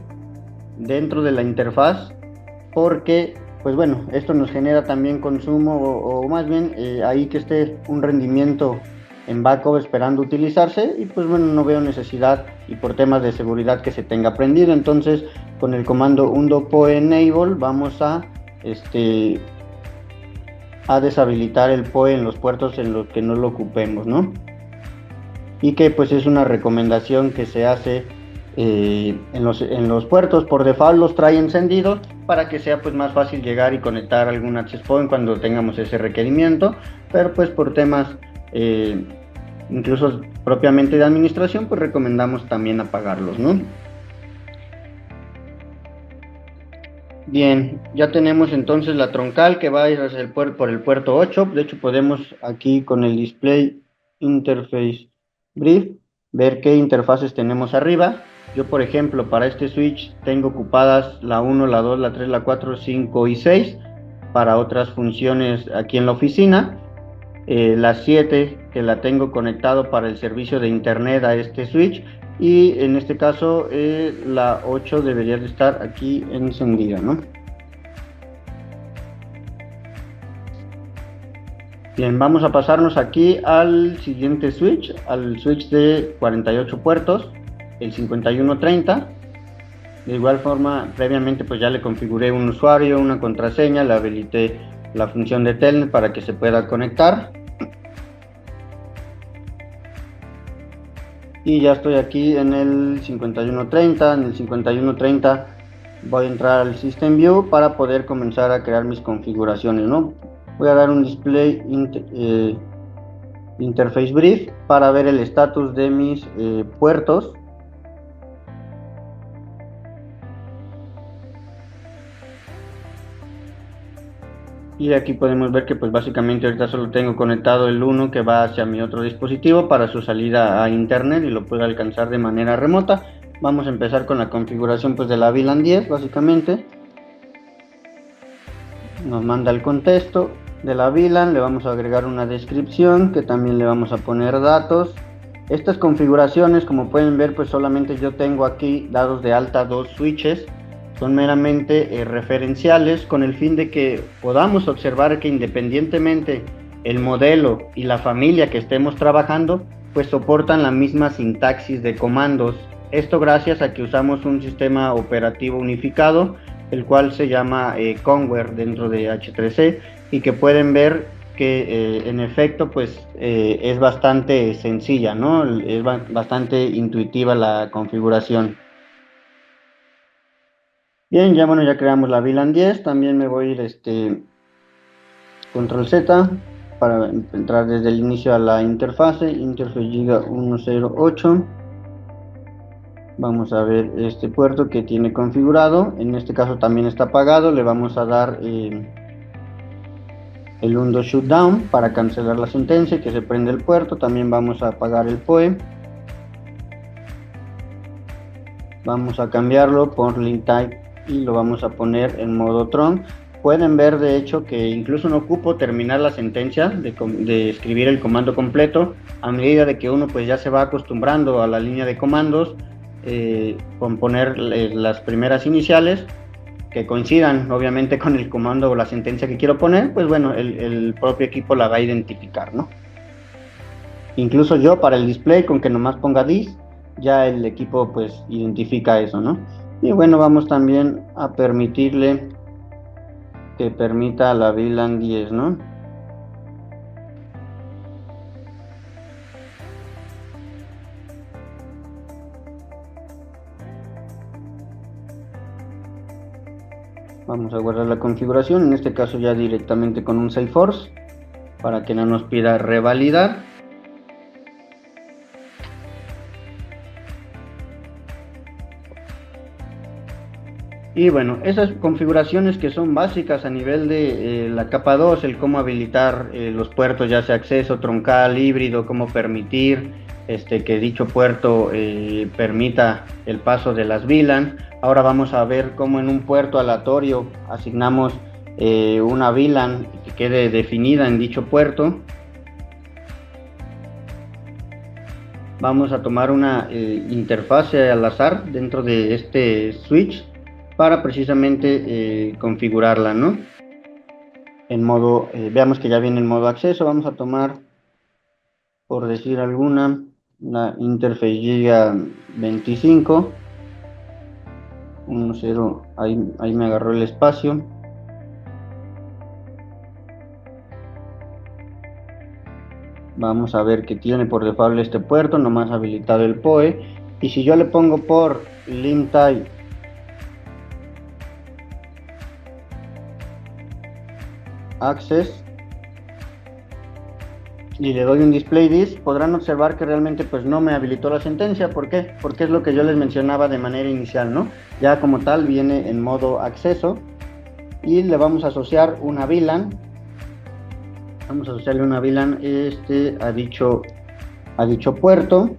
S1: dentro de la interfaz porque, pues bueno, esto nos genera también consumo o más bien ahí que esté un rendimiento en backup esperando utilizarse y pues bueno, no veo necesidad y por temas de seguridad que se tenga prendido. Entonces con el comando undo PoE enable vamos a deshabilitar el PoE en los puertos en los que no lo ocupemos, ¿no? Y que pues es una recomendación que se hace en los puertos por default los trae encendidos para que sea pues más fácil llegar y conectar algún access point cuando tengamos ese requerimiento, pero pues por temas incluso propiamente de administración, pues recomendamos también apagarlos, ¿no? Bien, ya tenemos entonces la troncal que va a ir hacia por el puerto 8. De hecho, podemos aquí con el display interface brief ver qué interfaces tenemos arriba. Yo, por ejemplo, para este switch tengo ocupadas la 1, la 2, la 3, la 4, 5 y 6 para otras funciones aquí en la oficina. La 7 que la tengo conectado para el servicio de internet a este switch, y en este caso la 8 debería de estar aquí encendida, ¿no? Bien, vamos a pasarnos aquí al siguiente switch, al switch de 48 puertos, el 5130. De igual forma, previamente pues ya le configuré un usuario, una contraseña, le habilité la función de telnet para que se pueda conectar. Y ya estoy aquí en el 5130. En el 5130 voy a entrar al System View para poder comenzar a crear mis configuraciones, ¿no? Voy a dar un display interface brief para ver el estatus de mis puertos. Y aquí podemos ver que pues básicamente ahorita solo tengo conectado el uno que va hacia mi otro dispositivo para su salida a internet y lo puedo alcanzar de manera remota. Vamos a empezar con la configuración pues de la VLAN 10 básicamente. Nos manda el contexto de la VLAN, le vamos a agregar una descripción que también le vamos a poner datos. Estas configuraciones, como pueden ver, pues solamente yo tengo aquí dados de alta dos switches. Son meramente referenciales con el fin de que podamos observar que independientemente el modelo y la familia que estemos trabajando, pues soportan la misma sintaxis de comandos. Esto gracias a que usamos un sistema operativo unificado, el cual se llama Conware dentro de H3C, y que pueden ver que en efecto pues es bastante sencilla, ¿no? Es bastante intuitiva la configuración. Bien, ya bueno, ya creamos la VLAN 10. También me voy a ir control Z para entrar desde el inicio a la interfase Giga 108. Vamos a ver este puerto que tiene configurado. En este caso también está apagado. Le vamos a dar el undo shutdown para cancelar la sentencia, que se prende el puerto. También vamos a apagar el PoE. Vamos a cambiarlo por link type y lo vamos a poner en modo Tron. Pueden ver de hecho que incluso no ocupo terminar la sentencia de escribir el comando completo. A medida de que uno pues ya se va acostumbrando a la línea de comandos, con poner las primeras iniciales que coincidan obviamente con el comando o la sentencia que quiero poner, pues bueno, el propio equipo la va a identificar, ¿no? Incluso yo para el display, con que nomás ponga this, ya el equipo pues identifica eso, ¿no? Y bueno, vamos también a permitirle que permita la VLAN 10, ¿no? Vamos a guardar la configuración, en este caso ya directamente con un SafeForce, para que no nos pida revalidar. Y bueno, esas configuraciones que son básicas a nivel de la capa 2, el cómo habilitar los puertos, ya sea acceso, troncal, híbrido, cómo permitir que dicho puerto permita el paso de las VLAN. Ahora vamos a ver cómo en un puerto aleatorio asignamos una VLAN que quede definida en dicho puerto. Vamos a tomar una interfase al azar dentro de este switch para precisamente configurarla, ¿no? En modo, veamos que ya viene en modo acceso. Vamos a tomar, por decir alguna, la interface Giga 25. 10, ahí me agarró el espacio. Vamos a ver que tiene por default este puerto, nomás habilitado el PoE. Y si yo le pongo por limtype access y le doy un display this, podrán observar que realmente pues no me habilitó la sentencia. ¿Por qué? Porque es lo que yo les mencionaba de manera inicial, ¿no? Ya como tal viene en modo acceso y le vamos a asociar una VLAN. Vamos a asociarle una VLAN a dicho puerto.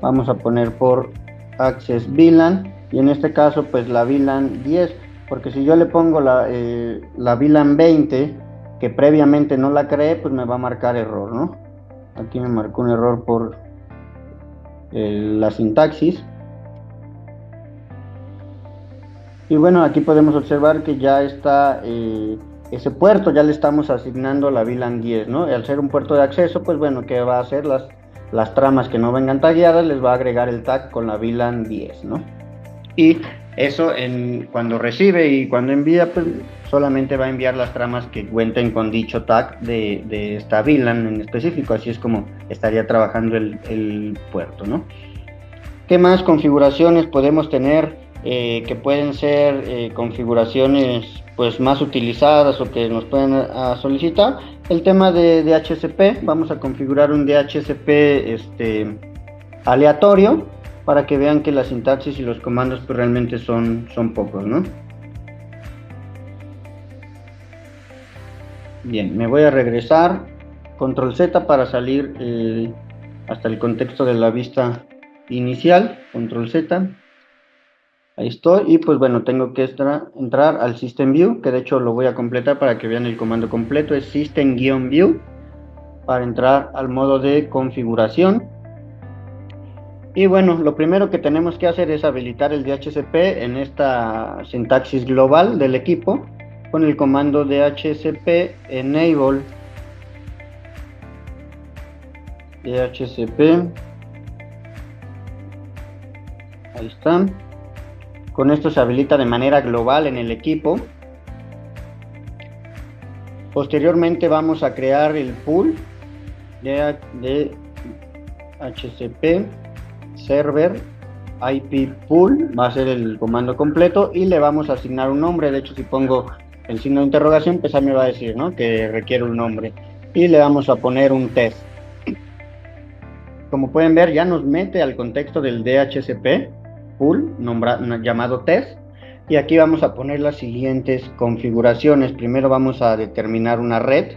S1: Vamos a poner por access VLAN y en este caso pues la VLAN 10, porque si yo le pongo la VLAN 20 que previamente no la creé, pues me va a marcar error, ¿no? Aquí me marcó un error por la sintaxis. Y bueno, aquí podemos observar que ya está ese puerto, ya le estamos asignando la VLAN 10, ¿no? Al ser un puerto de acceso, pues bueno, ¿qué va a hacer? Las tramas que no vengan tagueadas, les va a agregar el tag con la VLAN 10, ¿no? Y eso cuando recibe y cuando envía, pues solamente va a enviar las tramas que cuenten con dicho tag de esta VLAN en específico. Así es como estaría trabajando el puerto, ¿no? ¿Qué más configuraciones podemos tener que pueden ser configuraciones pues más utilizadas o que nos pueden solicitar? El tema de DHCP, vamos a configurar un DHCP aleatorio para que vean que la sintaxis y los comandos pues realmente son pocos, ¿no? Bien, me voy a regresar, control Z para salir hasta el contexto de la vista inicial, control Z. Ahí estoy y pues bueno, tengo que entrar al System View, que de hecho lo voy a completar para que vean el comando completo, es System-View para entrar al modo de configuración. Y bueno, lo primero que tenemos que hacer es habilitar el DHCP en esta sintaxis global del equipo con el comando DHCP enable DHCP. Ahí está. Con esto se habilita de manera global en el equipo. Posteriormente vamos a crear el pool de DHCP server IP pool, va a ser el comando completo y le vamos a asignar un nombre. De hecho, si pongo el signo de interrogación, pues ahí me va a decir, ¿no?, que requiere un nombre y le vamos a poner un test. Como pueden ver, ya nos mete al contexto del DHCP pool llamado test. Y aquí vamos a poner las siguientes configuraciones. Primero vamos a determinar una red,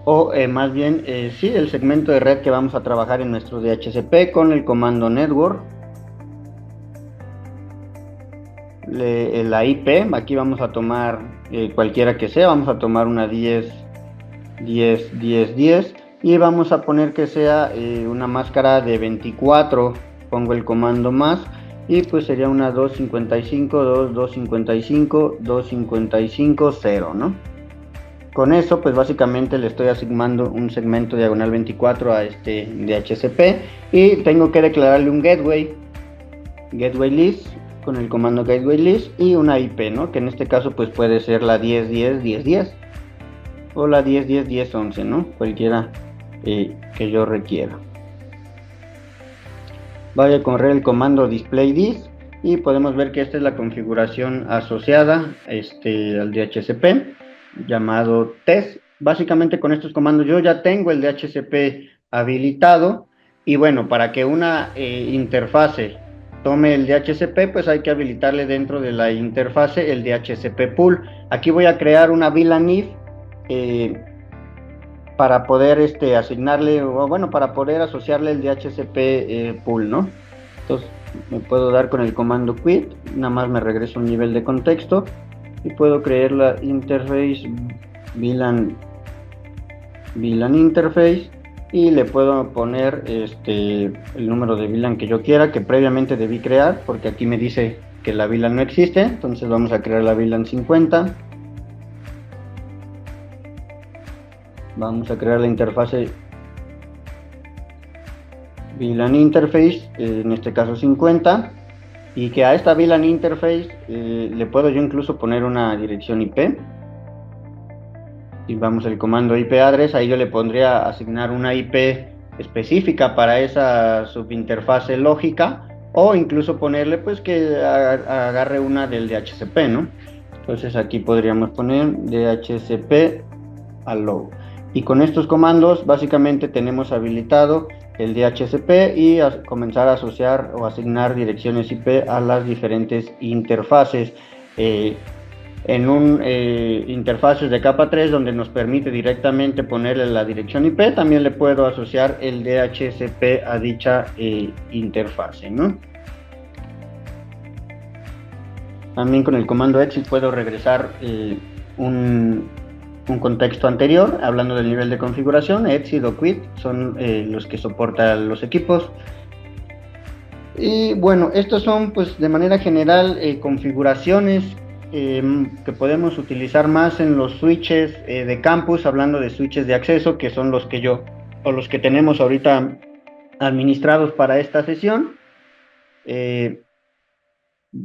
S1: o más bien, sí, el segmento de red que vamos a trabajar en nuestro DHCP con el comando network. La IP, aquí vamos a tomar cualquiera que sea, vamos a tomar una 10, 10, 10, 10 y vamos a poner que sea una máscara de 24, pongo el comando más y pues sería una 255, 255, 255, 0, ¿no? Con eso pues básicamente le estoy asignando un segmento diagonal 24 a este DHCP y tengo que declararle un gateway list con el comando gateway list y una IP, ¿no?, que en este caso pues puede ser la 10, 10, 10, 10 o la 10, 10, 10, 11, ¿no?, cualquiera que yo requiera. Voy a correr el comando display this y podemos ver que esta es la configuración asociada al DHCP llamado test. Básicamente con estos comandos yo ya tengo el DHCP habilitado y bueno, para que una interfase tome el DHCP, pues hay que habilitarle dentro de la interfase el DHCP pool. Aquí voy a crear una VLAN if para poder asignarle, o bueno, para poder asociarle el DHCP pool, ¿no? Entonces me puedo dar con el comando quit, nada más me regreso a un nivel de contexto y puedo crear la interface VLAN interface y le puedo poner el número de VLAN que yo quiera, que previamente debí crear, porque aquí me dice que la VLAN no existe. Entonces vamos a crear la VLAN 50. Vamos a crear la interfase VLAN interface, en este caso 50, y que a esta VLAN interface le puedo yo incluso poner una dirección IP. Y vamos al comando IP address, ahí yo le pondría asignar una IP específica para esa subinterfase lógica, o incluso ponerle pues que agarre una del DHCP, ¿no? Entonces aquí podríamos poner DHCP allow. Y con estos comandos básicamente tenemos habilitado el DHCP y comenzar a asociar o asignar direcciones IP a las diferentes interfaces. En un interfaces de capa 3 donde nos permite directamente ponerle la dirección IP, también le puedo asociar el DHCP a dicha interfase, ¿no? También con el comando exit puedo regresar un contexto anterior, hablando del nivel de configuración. Exit o quit son los que soportan los equipos. Y bueno, estos son pues de manera general configuraciones que podemos utilizar más en los switches de campus, hablando de switches de acceso, que son los que los que tenemos ahorita administrados para esta sesión.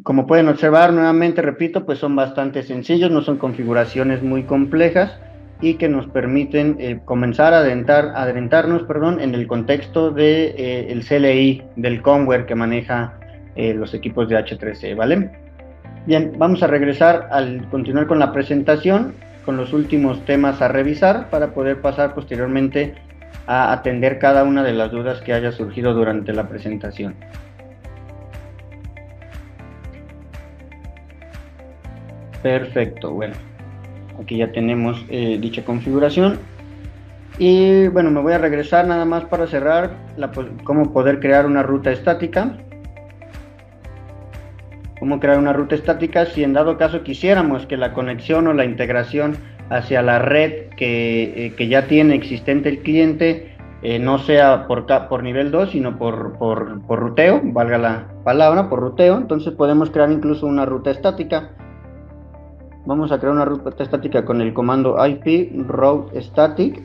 S1: Como pueden observar, nuevamente repito, pues son bastante sencillos, no son configuraciones muy complejas y que nos permiten comenzar a adentrarnos en el contexto de el CLI, del firmware que maneja los equipos de H3C, ¿vale? Bien, vamos a regresar al continuar con la presentación, con los últimos temas a revisar para poder pasar posteriormente a atender cada una de las dudas que haya surgido durante la presentación. Perfecto, bueno, aquí ya tenemos dicha configuración. Y bueno, me voy a regresar nada más para cerrar cómo poder crear una ruta estática. Cómo crear una ruta estática si en dado caso quisiéramos que la conexión o la integración hacia la red que ya tiene existente el cliente no sea por nivel 2, sino por ruteo, valga la palabra, por ruteo. Entonces podemos crear incluso una ruta estática. Vamos a crear una ruta estática con el comando IP route static.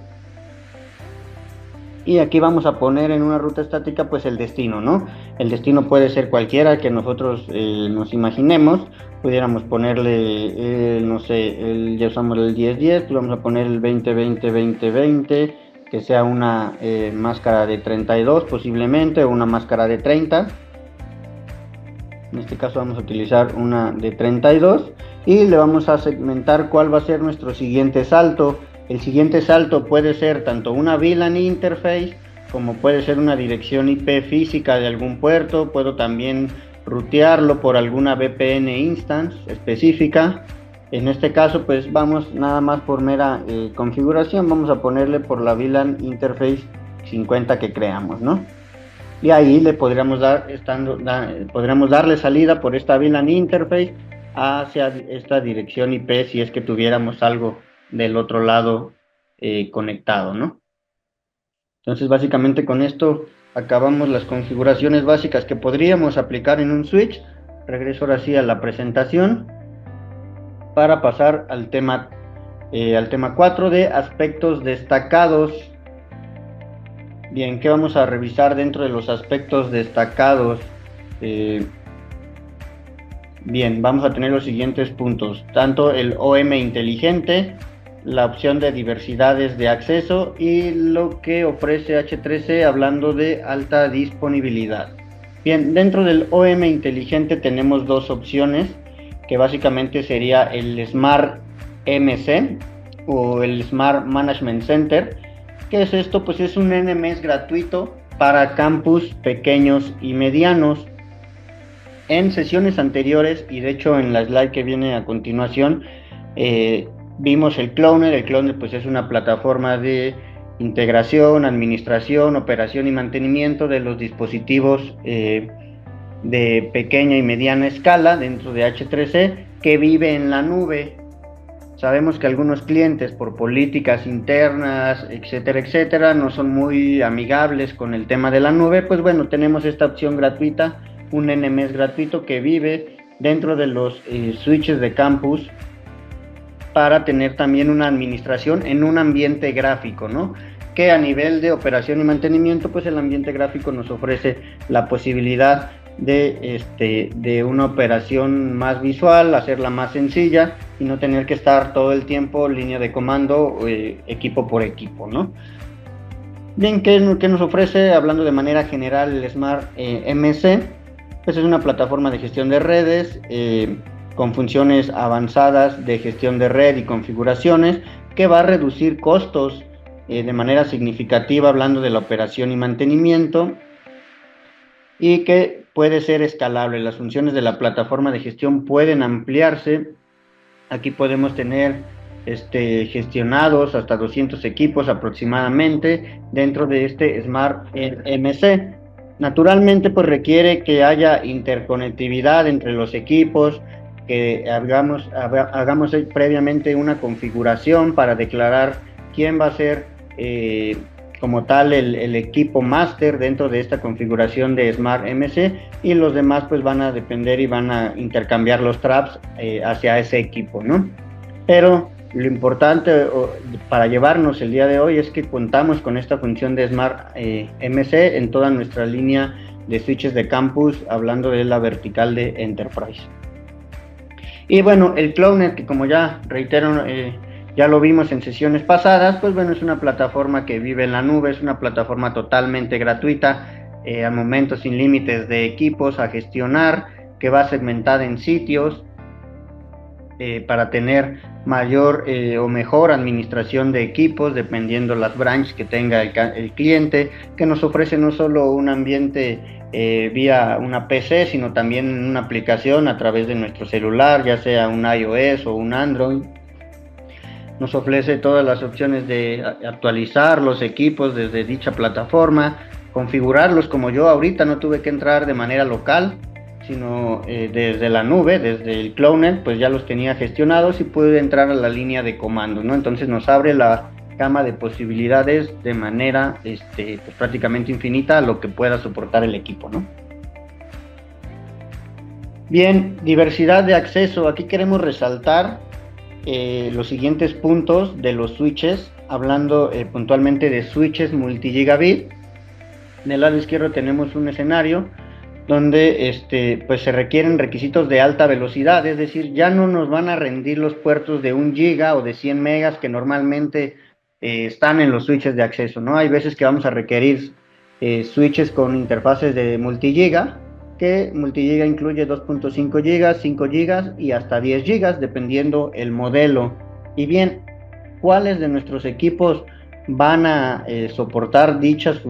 S1: Y aquí vamos a poner en una ruta estática pues el destino, ¿no? El destino puede ser cualquiera que nosotros nos imaginemos. Pudiéramos ponerle, no sé, ya usamos el 1010, pues vamos a poner el 2020-2020, que sea una máscara de 32 posiblemente, o una máscara de 30. En este caso vamos a utilizar una de 32 y le vamos a segmentar cuál va a ser nuestro siguiente salto. El siguiente salto puede ser tanto una VLAN interface como puede ser una dirección IP física de algún puerto. Puedo también rutearlo por alguna VPN instance específica. En este caso pues vamos nada más por mera configuración, vamos a ponerle por la VLAN interface 50 que creamos, ¿no? Y ahí le podríamos darle salida por esta VLAN interface hacia esta dirección IP si es que tuviéramos algo del otro lado conectado, ¿no? Entonces básicamente con esto acabamos las configuraciones básicas que podríamos aplicar en un switch. Regreso ahora sí a la presentación para pasar al tema 4 de aspectos destacados. Bien, ¿qué vamos a revisar dentro de los aspectos destacados? Bien, vamos a tener los siguientes puntos, tanto el OM inteligente, la opción de diversidades de acceso y lo que ofrece H3C hablando de alta disponibilidad. Bien, dentro del OM inteligente tenemos dos opciones, que básicamente sería el Smart MC o el Smart Management Center. ¿Qué es esto? Pues es un NMS gratuito para campus pequeños y medianos. En sesiones anteriores, y de hecho en la slide que viene a continuación, vimos el Cloner. El Cloner pues es una plataforma de integración, administración, operación y mantenimiento de los dispositivos de pequeña y mediana escala dentro de H3C que vive en la nube. Sabemos que algunos clientes por políticas internas, etcétera, no son muy amigables con el tema de la nube. Pues bueno, tenemos esta opción gratuita, un NMS gratuito que vive dentro de los switches de campus para tener también una administración en un ambiente gráfico, ¿no? Que a nivel de operación y mantenimiento, pues el ambiente gráfico nos ofrece la posibilidad de una operación más visual, hacerla más sencilla y no tener que estar todo el tiempo línea de comando equipo por equipo, ¿no? Bien, ¿qué nos ofrece? Hablando de manera general, el Smart MC, pues es una plataforma de gestión de redes con funciones avanzadas de gestión de red y configuraciones que va a reducir costos de manera significativa, hablando de la operación y mantenimiento, y que puede ser escalable. Las funciones de la plataforma de gestión pueden ampliarse. Aquí podemos tener gestionados hasta 200 equipos aproximadamente dentro de este Smart MC. Naturalmente, pues requiere que haya interconectividad entre los equipos, que hagamos previamente una configuración para declarar quién va a ser como tal el equipo máster dentro de esta configuración de Smart MC, y los demás pues van a depender y van a intercambiar los traps hacia ese equipo, ¿no? Pero lo importante para llevarnos el día de hoy es que contamos con esta función de Smart MC en toda nuestra línea de switches de campus, hablando de la vertical de Enterprise. Y bueno, el CloudNet, que como ya reitero, ya lo vimos en sesiones pasadas, pues bueno, es una plataforma que vive en la nube, es una plataforma totalmente gratuita, al momento sin límites de equipos a gestionar, que va segmentada en sitios para tener mayor o mejor administración de equipos, dependiendo las branches que tenga el cliente, que nos ofrece no solo un ambiente vía una PC, sino también una aplicación a través de nuestro celular, ya sea un iOS o un Android. Nos ofrece todas las opciones de actualizar los equipos desde dicha plataforma, configurarlos como yo ahorita no tuve que entrar de manera local, sino desde la nube, desde el CloudNet, pues ya los tenía gestionados y pude entrar a la línea de comandos, ¿no? Entonces nos abre la gama de posibilidades de manera pues prácticamente infinita a lo que pueda soportar el equipo, ¿no? Bien, diversidad de acceso. Aquí queremos resaltar los siguientes puntos de los switches, hablando puntualmente de switches multigigabit. En el lado izquierdo tenemos un escenario donde pues se requieren requisitos de alta velocidad, es decir, ya no nos van a rendir los puertos de 1 giga o de 100 megas que normalmente están en los switches de acceso, ¿no? Hay veces que vamos a requerir switches con interfaces de multigiga, que multigiga incluye 2.5 gigas, 5 gigas y hasta 10 gigas, dependiendo el modelo. Y bien, ¿cuáles de nuestros equipos van a soportar dichas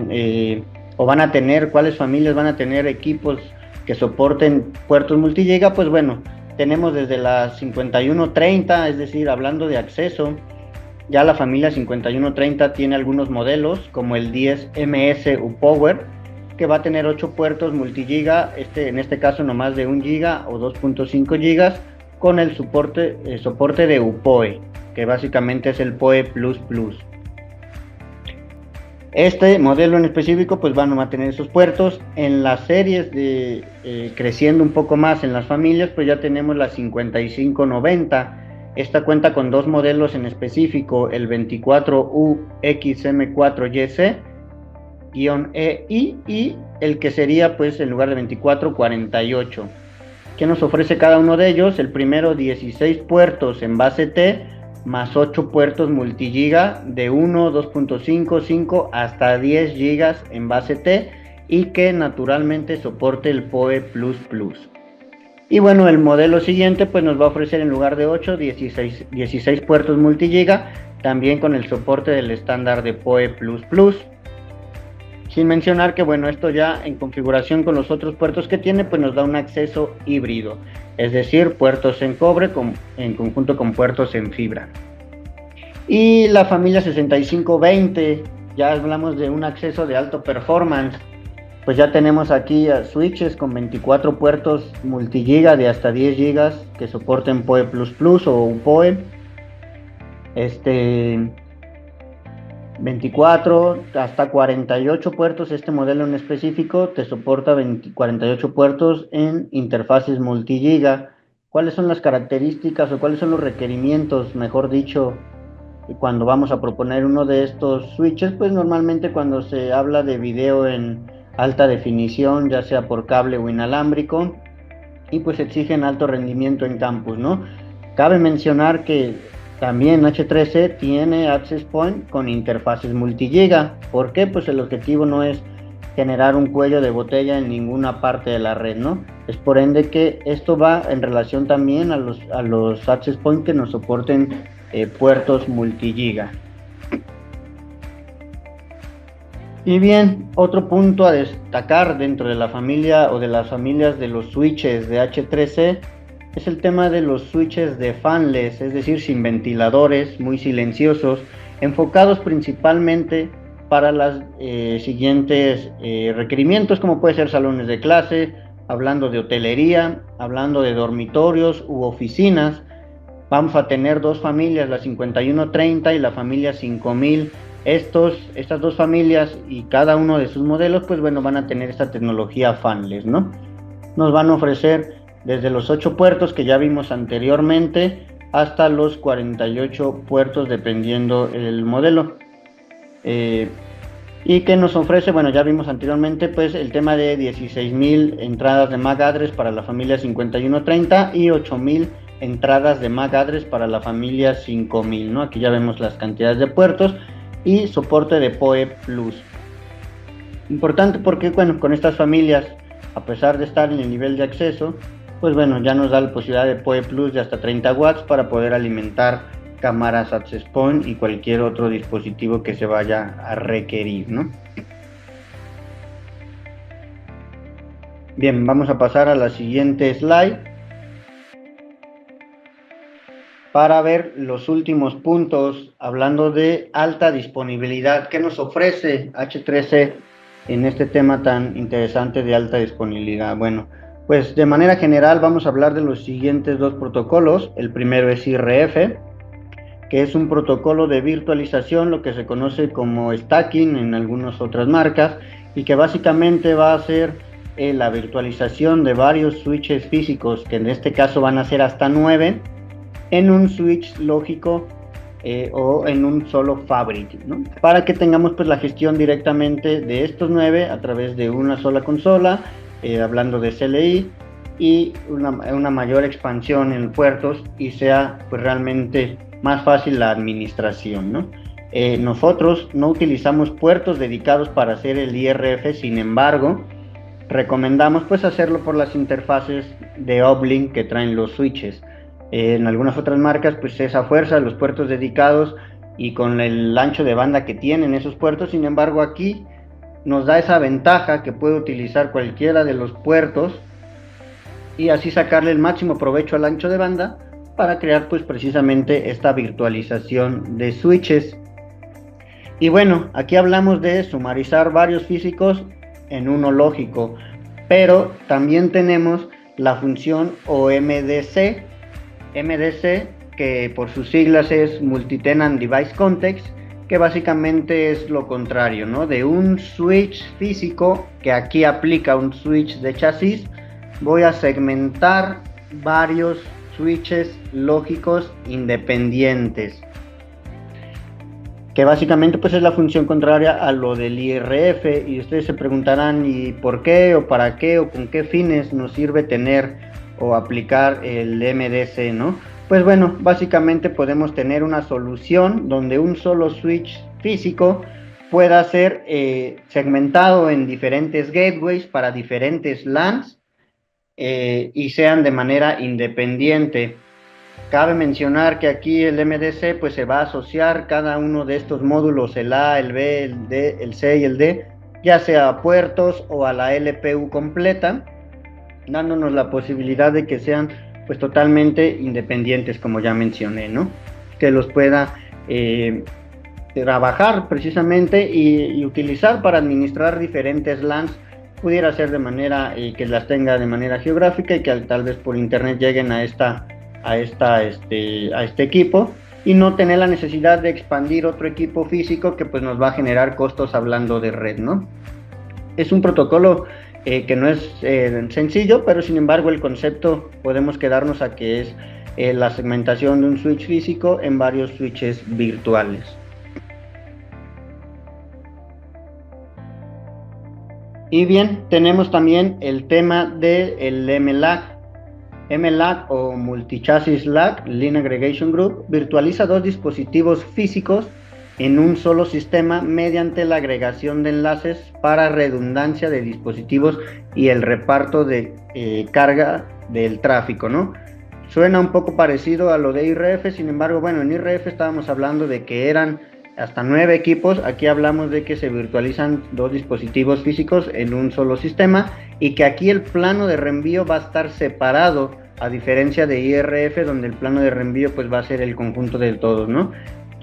S1: o van a tener, cuáles familias van a tener equipos que soporten puertos multigiga? Pues bueno, tenemos desde la 5130, es decir, hablando de acceso, ya la familia 5130 tiene algunos modelos como el 10MS UPower, que va a tener 8 puertos multigiga, en este caso no más de 1 giga o 2.5 gigas, con el soporte de UPoE, que básicamente es el PoE++. Este modelo en específico pues van a tener esos puertos. En las series de creciendo un poco más en las familias, pues ya tenemos la 5590. Esta cuenta con dos modelos en específico, el 24UXM4YC-EI y el que sería pues en lugar de 2448. ¿Qué nos ofrece cada uno de ellos? El primero, 16 puertos en base T, más 8 puertos multigiga de 1, 2.5, 5 hasta 10 gigas en base T, y que naturalmente soporte el PoE++. Y bueno, el modelo siguiente pues nos va a ofrecer en lugar de 8, 16 puertos multigiga, también con el soporte del estándar de PoE++. Sin mencionar que bueno, esto ya en configuración con los otros puertos que tiene, pues nos da un acceso híbrido, es decir, puertos en cobre en conjunto con puertos en fibra. Y la familia 6520, ya hablamos de un acceso de alto performance, pues ya tenemos aquí switches con 24 puertos multigiga de hasta 10 gigas que soporten PoE++ o UPoE. 24 hasta 48 puertos, este modelo en específico te soporta 48 puertos en interfaces multigiga. ¿Cuáles son las características o cuáles son los requerimientos, mejor dicho, cuando vamos a proponer uno de estos switches? Pues normalmente cuando se habla de video en alta definición, ya sea por cable o inalámbrico, y pues exigen alto rendimiento en campus, ¿no? Cabe mencionar que También H13 tiene access point con interfaces multigiga. ¿Por qué? Pues el objetivo no es generar un cuello de botella en ninguna parte de la red, ¿no? Es por ende que esto va en relación también a los access point que nos soporten puertos multigiga. Y bien, otro punto a destacar dentro de la familia o de las familias de los switches de H13 es el tema de los switches de fanless, es decir, sin ventiladores, muy silenciosos, enfocados principalmente para los siguientes requerimientos, como puede ser salones de clase, hablando de hotelería, hablando de dormitorios u oficinas. Vamos a tener dos familias, la 5130 y la familia 5000. Estas dos familias y cada uno de sus modelos, pues bueno, van a tener esta tecnología fanless, ¿no? Nos van a ofrecer desde los 8 puertos que ya vimos anteriormente hasta los 48 puertos dependiendo el modelo. Y que nos ofrece, bueno, ya vimos anteriormente, pues el tema de 16.000 entradas de MAC address para la familia 5130 y 8.000 entradas de MAC address para la familia 5000, ¿no? Aquí ya vemos las cantidades de puertos y soporte de PoE Plus. Importante porque, bueno, con estas familias, a pesar de estar en el nivel de acceso, pues bueno, ya nos da la posibilidad de PoE Plus de hasta 30 watts para poder alimentar cámaras access point y cualquier otro dispositivo que se vaya a requerir, ¿no? Bien, vamos a pasar a la siguiente slide para ver los últimos puntos hablando de alta disponibilidad. ¿Qué nos ofrece H13 en este tema tan interesante de alta disponibilidad? Bueno, pues de manera general vamos a hablar de los siguientes dos protocolos. El primero es IRF, que es un protocolo de virtualización, lo que se conoce como stacking en algunas otras marcas, y que básicamente va a ser la virtualización de varios switches físicos, que en este caso van a ser hasta 9, en un switch lógico o en un solo fabric, ¿no? Para que tengamos pues la gestión directamente de estos 9 a través de una sola consola, hablando de CLI, y una mayor expansión en puertos y sea pues realmente más fácil la administración, ¿no? Nosotros no utilizamos puertos dedicados para hacer el IRF, sin embargo, recomendamos pues hacerlo por las interfaces de uplink que traen los switches. En algunas otras marcas pues esa fuerza, los puertos dedicados y con el ancho de banda que tienen esos puertos, sin embargo aquí nos da esa ventaja que puede utilizar cualquiera de los puertos y así sacarle el máximo provecho al ancho de banda para crear pues precisamente esta virtualización de switches. Y bueno, aquí hablamos de sumarizar varios físicos en uno lógico, pero también tenemos la función OMDC, MDC, que por sus siglas es Multi-Tenant Device Context, que básicamente es lo contrario, ¿no? De un switch físico, que aquí aplica un switch de chasis, voy a segmentar varios switches lógicos independientes, que básicamente pues es la función contraria a lo del IRF, y ustedes se preguntarán ¿y por qué o para qué o con qué fines nos sirve tener o aplicar el MDC, ¿no? Pues bueno, básicamente podemos tener una solución donde un solo switch físico pueda ser segmentado en diferentes gateways para diferentes LANs y sean de manera independiente. Cabe mencionar que aquí el MDC pues se va a asociar cada uno de estos módulos, el A, el B, el D, el C y el D, ya sea a puertos o a la LPU completa, dándonos la posibilidad de que sean pues totalmente independientes, como ya mencioné, ¿no? Que los pueda trabajar precisamente y utilizar para administrar diferentes LANs, pudiera ser de manera que las tenga de manera geográfica y que tal vez por internet lleguen a este equipo y no tener la necesidad de expandir otro equipo físico que pues nos va a generar costos hablando de red, ¿no? Es un protocolo que no es sencillo, pero sin embargo el concepto podemos quedarnos a que es la segmentación de un switch físico en varios switches virtuales. Y bien, tenemos también el tema del MLAG. MLAG o Multichassis Lag, Line Aggregation Group, virtualiza dos dispositivos físicos en un solo sistema mediante la agregación de enlaces para redundancia de dispositivos y el reparto de carga del tráfico, ¿no? Suena un poco parecido a lo de IRF, sin embargo, bueno, en IRF estábamos hablando de que eran hasta 9 equipos, aquí hablamos de que se virtualizan dos dispositivos físicos en un solo sistema y que aquí el plano de reenvío va a estar separado, a diferencia de IRF, donde el plano de reenvío pues va a ser el conjunto de todos, ¿no?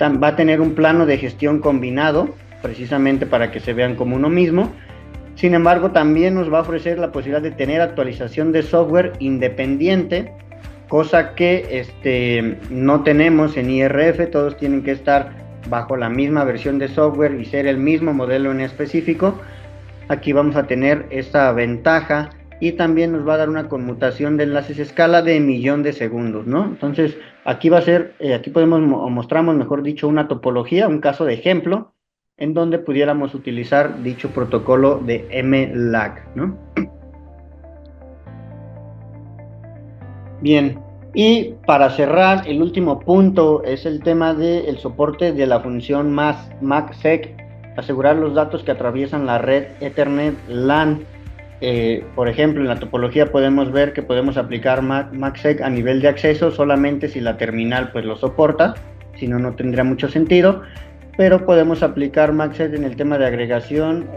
S1: Va a tener un plano de gestión combinado, precisamente para que se vean como uno mismo. Sin embargo, también nos va a ofrecer la posibilidad de tener actualización de software independiente, cosa que no tenemos en IRF. Todos tienen que estar bajo la misma versión de software y ser el mismo modelo en específico. Aquí vamos a tener esta ventaja y también nos va a dar una conmutación de enlaces escala de 1.000.000 de segundos, ¿no? Entonces, aquí va a ser, aquí mostramos, mejor dicho, una topología, un caso de ejemplo, en donde pudiéramos utilizar dicho protocolo de MLAG, ¿no? Bien, y para cerrar, el último punto es el tema del soporte de la función MACsec, asegurar los datos que atraviesan la red Ethernet LAN. Por ejemplo, en la topología podemos ver que podemos aplicar MACsec a nivel de acceso solamente si la terminal pues lo soporta, si no, no tendría mucho sentido, pero podemos aplicar MACsec en el tema de agregación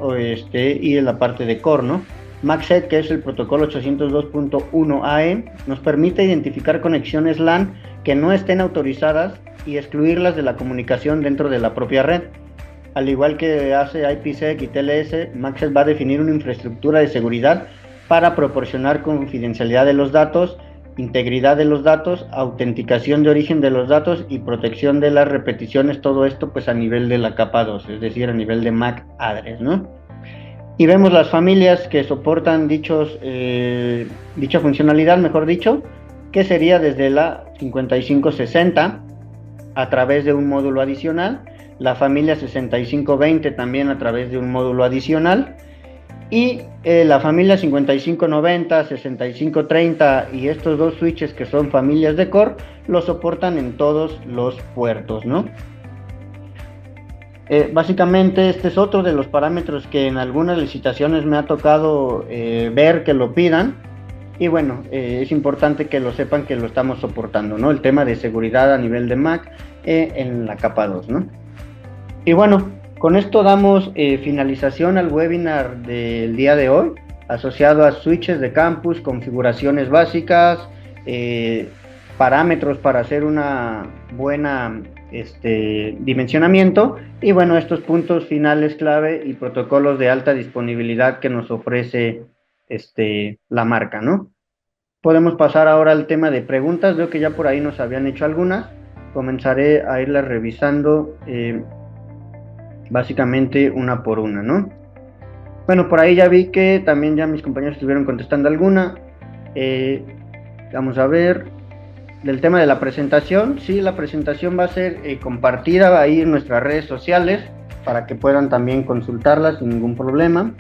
S1: y en la parte de core, ¿no? MACsec, que es el protocolo 802.1ae, nos permite identificar conexiones LAN que no estén autorizadas y excluirlas de la comunicación dentro de la propia red. Al igual que hace IPsec y TLS, MACsec va a definir una infraestructura de seguridad para proporcionar confidencialidad de los datos, integridad de los datos, autenticación de origen de los datos y protección de las repeticiones, todo esto pues a nivel de la capa 2, es decir, a nivel de MAC address, ¿no? Y vemos las familias que soportan dicha funcionalidad, mejor dicho, que sería desde la 5560 a través de un módulo adicional, la familia 6520 también a través de un módulo adicional, y la familia 5590, 6530 y estos dos switches que son familias de core, lo soportan en todos los puertos, ¿no? Básicamente este es otro de los parámetros que en algunas licitaciones me ha tocado ver que lo pidan, y bueno, es importante que lo sepan que lo estamos soportando, ¿no? El tema de seguridad a nivel de MAC en la capa 2, ¿no? Y bueno, con esto damos finalización al webinar del día de hoy, asociado a switches de campus, configuraciones básicas, parámetros para hacer una buena dimensionamiento, y bueno, estos puntos finales clave y protocolos de alta disponibilidad que nos ofrece la marca, ¿no? Podemos pasar ahora al tema de preguntas. Veo que ya por ahí nos habían hecho algunas. Comenzaré a irlas revisando básicamente una por una, ¿no? Bueno, por ahí ya vi que también ya mis compañeros estuvieron contestando alguna. Vamos a ver. Del tema de la presentación, sí, la presentación va a ser compartida ahí en nuestras redes sociales para que puedan también consultarla sin ningún problema.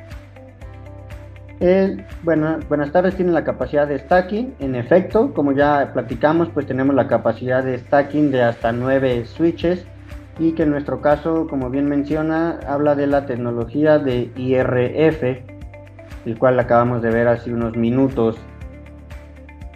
S1: Buenas tardes, tienen la capacidad de stacking. En efecto, como ya platicamos, pues tenemos la capacidad de stacking de hasta 9 switches, y que en nuestro caso, como bien menciona, habla de la tecnología de IRF, el cual acabamos de ver hace unos minutos.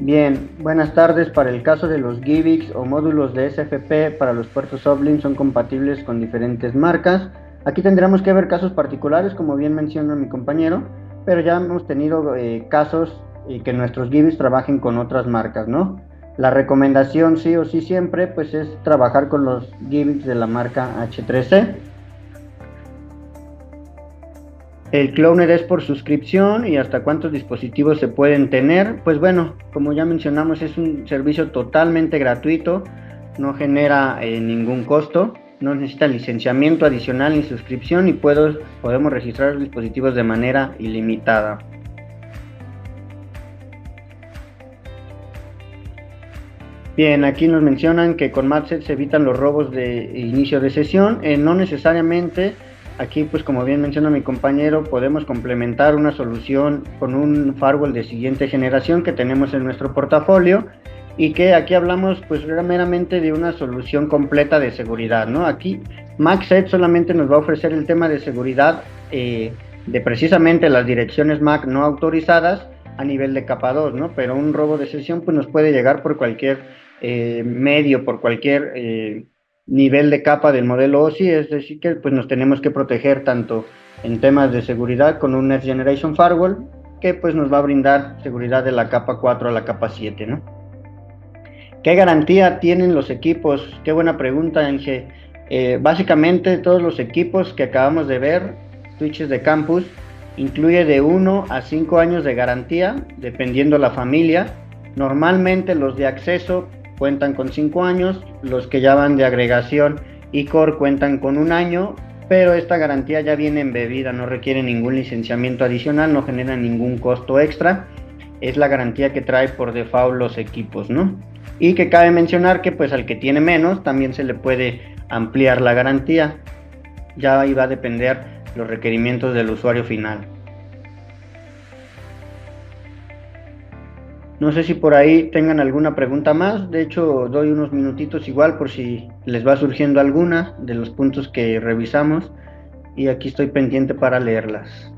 S1: Bien, buenas tardes. Para el caso de los GIVIX o módulos de SFP para los puertos Uplink son compatibles con diferentes marcas. Aquí tendremos que ver casos particulares, como bien menciona mi compañero, pero ya hemos tenido casos que nuestros GIVIX trabajen con otras marcas, ¿no? La recomendación sí o sí siempre pues es trabajar con los GIVIX de la marca H3C. El Cloner es por suscripción. ¿Y hasta cuántos dispositivos se pueden tener? Pues bueno, como ya mencionamos, es un servicio totalmente gratuito, no genera ningún costo, no necesita licenciamiento adicional ni suscripción, y podemos registrar los dispositivos de manera ilimitada. Bien, aquí nos mencionan que con MACsec se evitan los robos de inicio de sesión. No necesariamente. Aquí, pues como bien menciona mi compañero, podemos complementar una solución con un firewall de siguiente generación que tenemos en nuestro portafolio y que aquí hablamos pues meramente de una solución completa de seguridad, ¿no? Aquí MACsec solamente nos va a ofrecer el tema de seguridad de precisamente las direcciones MAC no autorizadas a nivel de capa 2, ¿no? Pero un robo de sesión pues nos puede llegar por cualquier medio, por cualquier nivel de capa del modelo OSI, es decir que pues nos tenemos que proteger tanto en temas de seguridad con un Next Generation Firewall que pues nos va a brindar seguridad de la capa 4 a la capa 7, ¿no? ¿Qué garantía tienen los equipos? Qué buena pregunta, Inge. Básicamente todos los equipos que acabamos de ver, switches de campus, incluye de 1 a 5 años de garantía, dependiendo la familia. Normalmente los de acceso cuentan con 5 años, los que ya van de agregación y core cuentan con 1 año, pero esta garantía ya viene embebida, no requiere ningún licenciamiento adicional, no genera ningún costo extra. Es la garantía que trae por default los equipos, ¿no? Y que cabe mencionar que pues al que tiene menos también se le puede ampliar la garantía. Ya ahí va a depender los requerimientos del usuario final. No sé si por ahí tengan alguna pregunta más. De hecho, doy unos minutitos igual por si les va surgiendo alguna de los puntos que revisamos. Y aquí estoy pendiente para leerlas.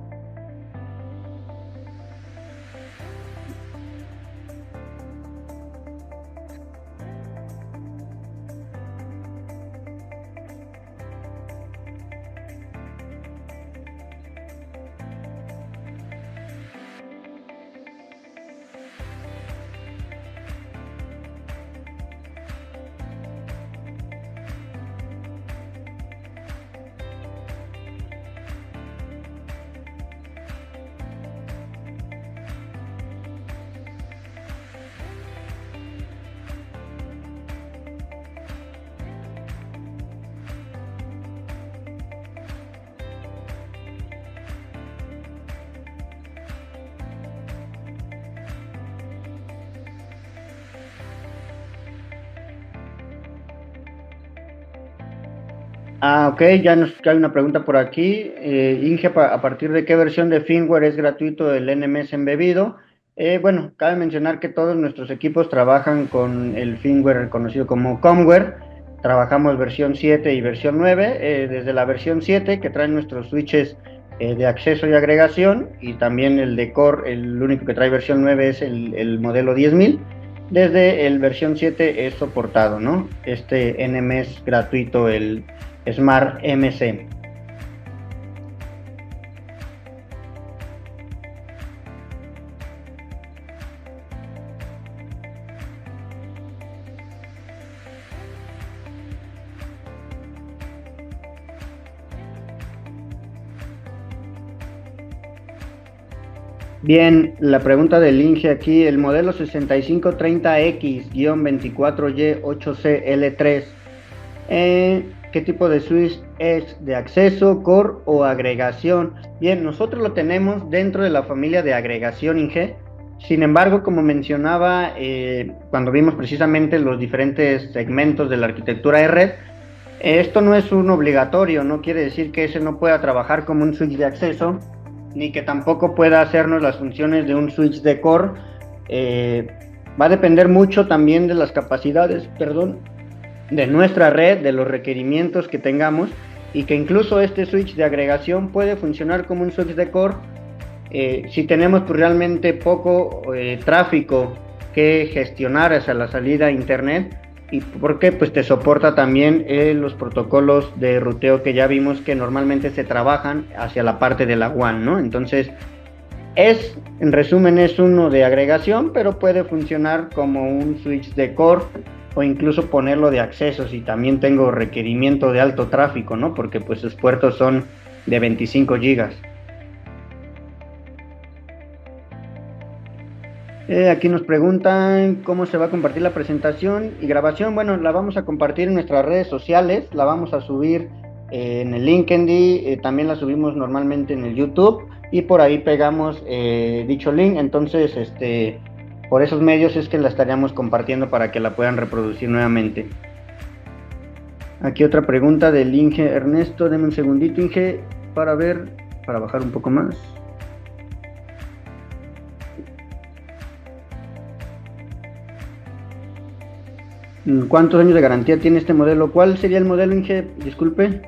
S1: Ok, ya nos cae una pregunta por aquí. Inge, ¿a partir de qué versión de firmware es gratuito el NMS embebido? Bueno, cabe mencionar que todos nuestros equipos trabajan con el firmware conocido como Comware. Trabajamos versión 7 y versión 9. Desde la versión 7, que traen nuestros switches de acceso y agregación, y también el de core, el único que trae versión 9 es el modelo 10000. Desde el versión 7 es soportado, ¿no? Este NMS gratuito, el Smart MC. Bien, la pregunta del Inge aquí, el modelo 6530X-24Y8CL3, ¿qué tipo de switch es? ¿De acceso, core o agregación? Bien, nosotros lo tenemos dentro de la familia de agregación, Inge. Sin embargo, como mencionaba, cuando vimos precisamente los diferentes segmentos de la arquitectura de red, esto no es un obligatorio, no quiere decir que ese no pueda trabajar como un switch de acceso, ni que tampoco pueda hacernos las funciones de un switch de core. Va a depender mucho también de las capacidades, de nuestra red, de los requerimientos que tengamos, y que incluso este switch de agregación puede funcionar como un switch de core si tenemos pues, realmente poco tráfico que gestionar hacia la salida a internet, y porque pues te soporta también los protocolos de ruteo que ya vimos que normalmente se trabajan hacia la parte de la WAN, ¿no? Entonces en resumen, es uno de agregación, pero puede funcionar como un switch de core o incluso ponerlo de acceso si también tengo requerimiento de alto tráfico, ¿no? Porque pues sus puertos son de 25 gigas. Aquí nos preguntan cómo se va a compartir la presentación y grabación. Bueno, la vamos a compartir en nuestras redes sociales, la vamos a subir en el LinkedIn, también la subimos normalmente en el YouTube y por ahí pegamos dicho link. Entonces, por esos medios es que la estaríamos compartiendo para que la puedan reproducir nuevamente. Aquí otra pregunta del Inge Ernesto. Deme un segundito, Inge, para ver, para bajar un poco más. ¿Cuántos años de garantía tiene este modelo? ¿Cuál sería el modelo, Inge? Disculpe.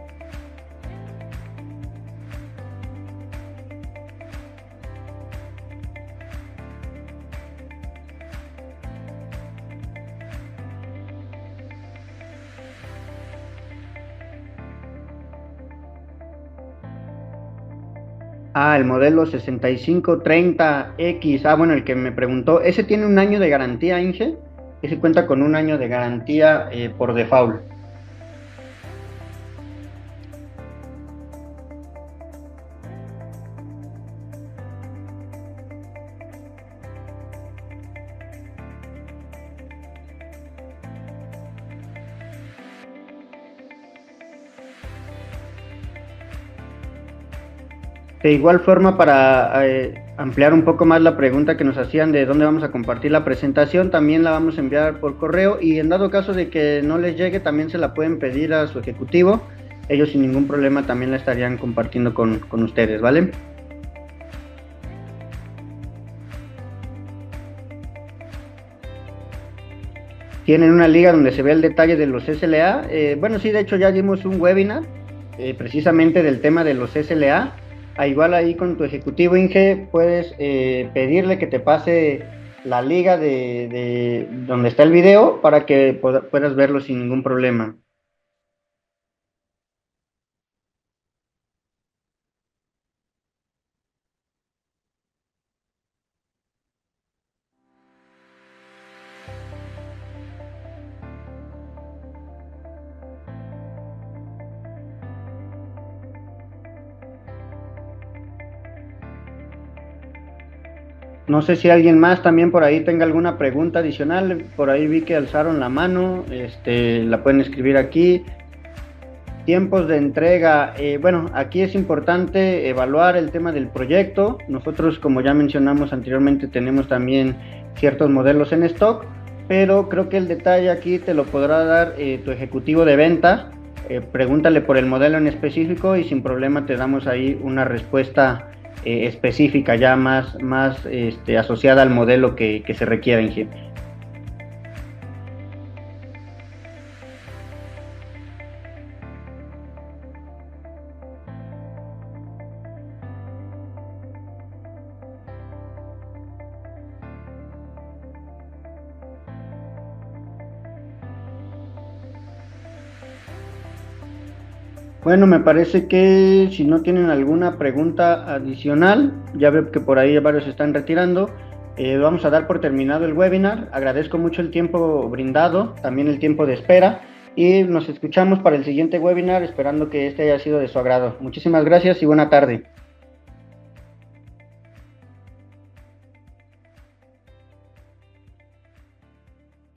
S1: Ah, el modelo 6530X. Ah, bueno, el que me preguntó. Ese tiene un año de garantía, Inge. Ese cuenta con un año de garantía por default. De igual forma, para ampliar un poco más la pregunta que nos hacían de dónde vamos a compartir la presentación, también la vamos a enviar por correo y en dado caso de que no les llegue, también se la pueden pedir a su ejecutivo. Ellos sin ningún problema también la estarían compartiendo con ustedes, ¿vale? Tienen una liga donde se ve el detalle de los SLA. Bueno, sí, de hecho ya dimos un webinar precisamente del tema de los SLA. Igual ahí con tu ejecutivo, Inge, puedes pedirle que te pase la liga de donde está el video para que puedas verlo sin ningún problema. No sé si alguien más también por ahí tenga alguna pregunta adicional. Por ahí vi que alzaron la mano. La pueden escribir aquí. Tiempos de entrega. Bueno, aquí es importante evaluar el tema del proyecto. Nosotros, como ya mencionamos anteriormente, tenemos también ciertos modelos en stock, pero creo que el detalle aquí te lo podrá dar tu ejecutivo de venta. Pregúntale por el modelo en específico y sin problema te damos ahí una respuesta específica, ya más asociada al modelo que se requiera, ingeniero. Bueno, me parece que si no tienen alguna pregunta adicional, ya veo que por ahí varios se están retirando, vamos a dar por terminado el webinar. Agradezco mucho el tiempo brindado, también el tiempo de espera y nos escuchamos para el siguiente webinar, esperando que este haya sido de su agrado. Muchísimas gracias y buena tarde.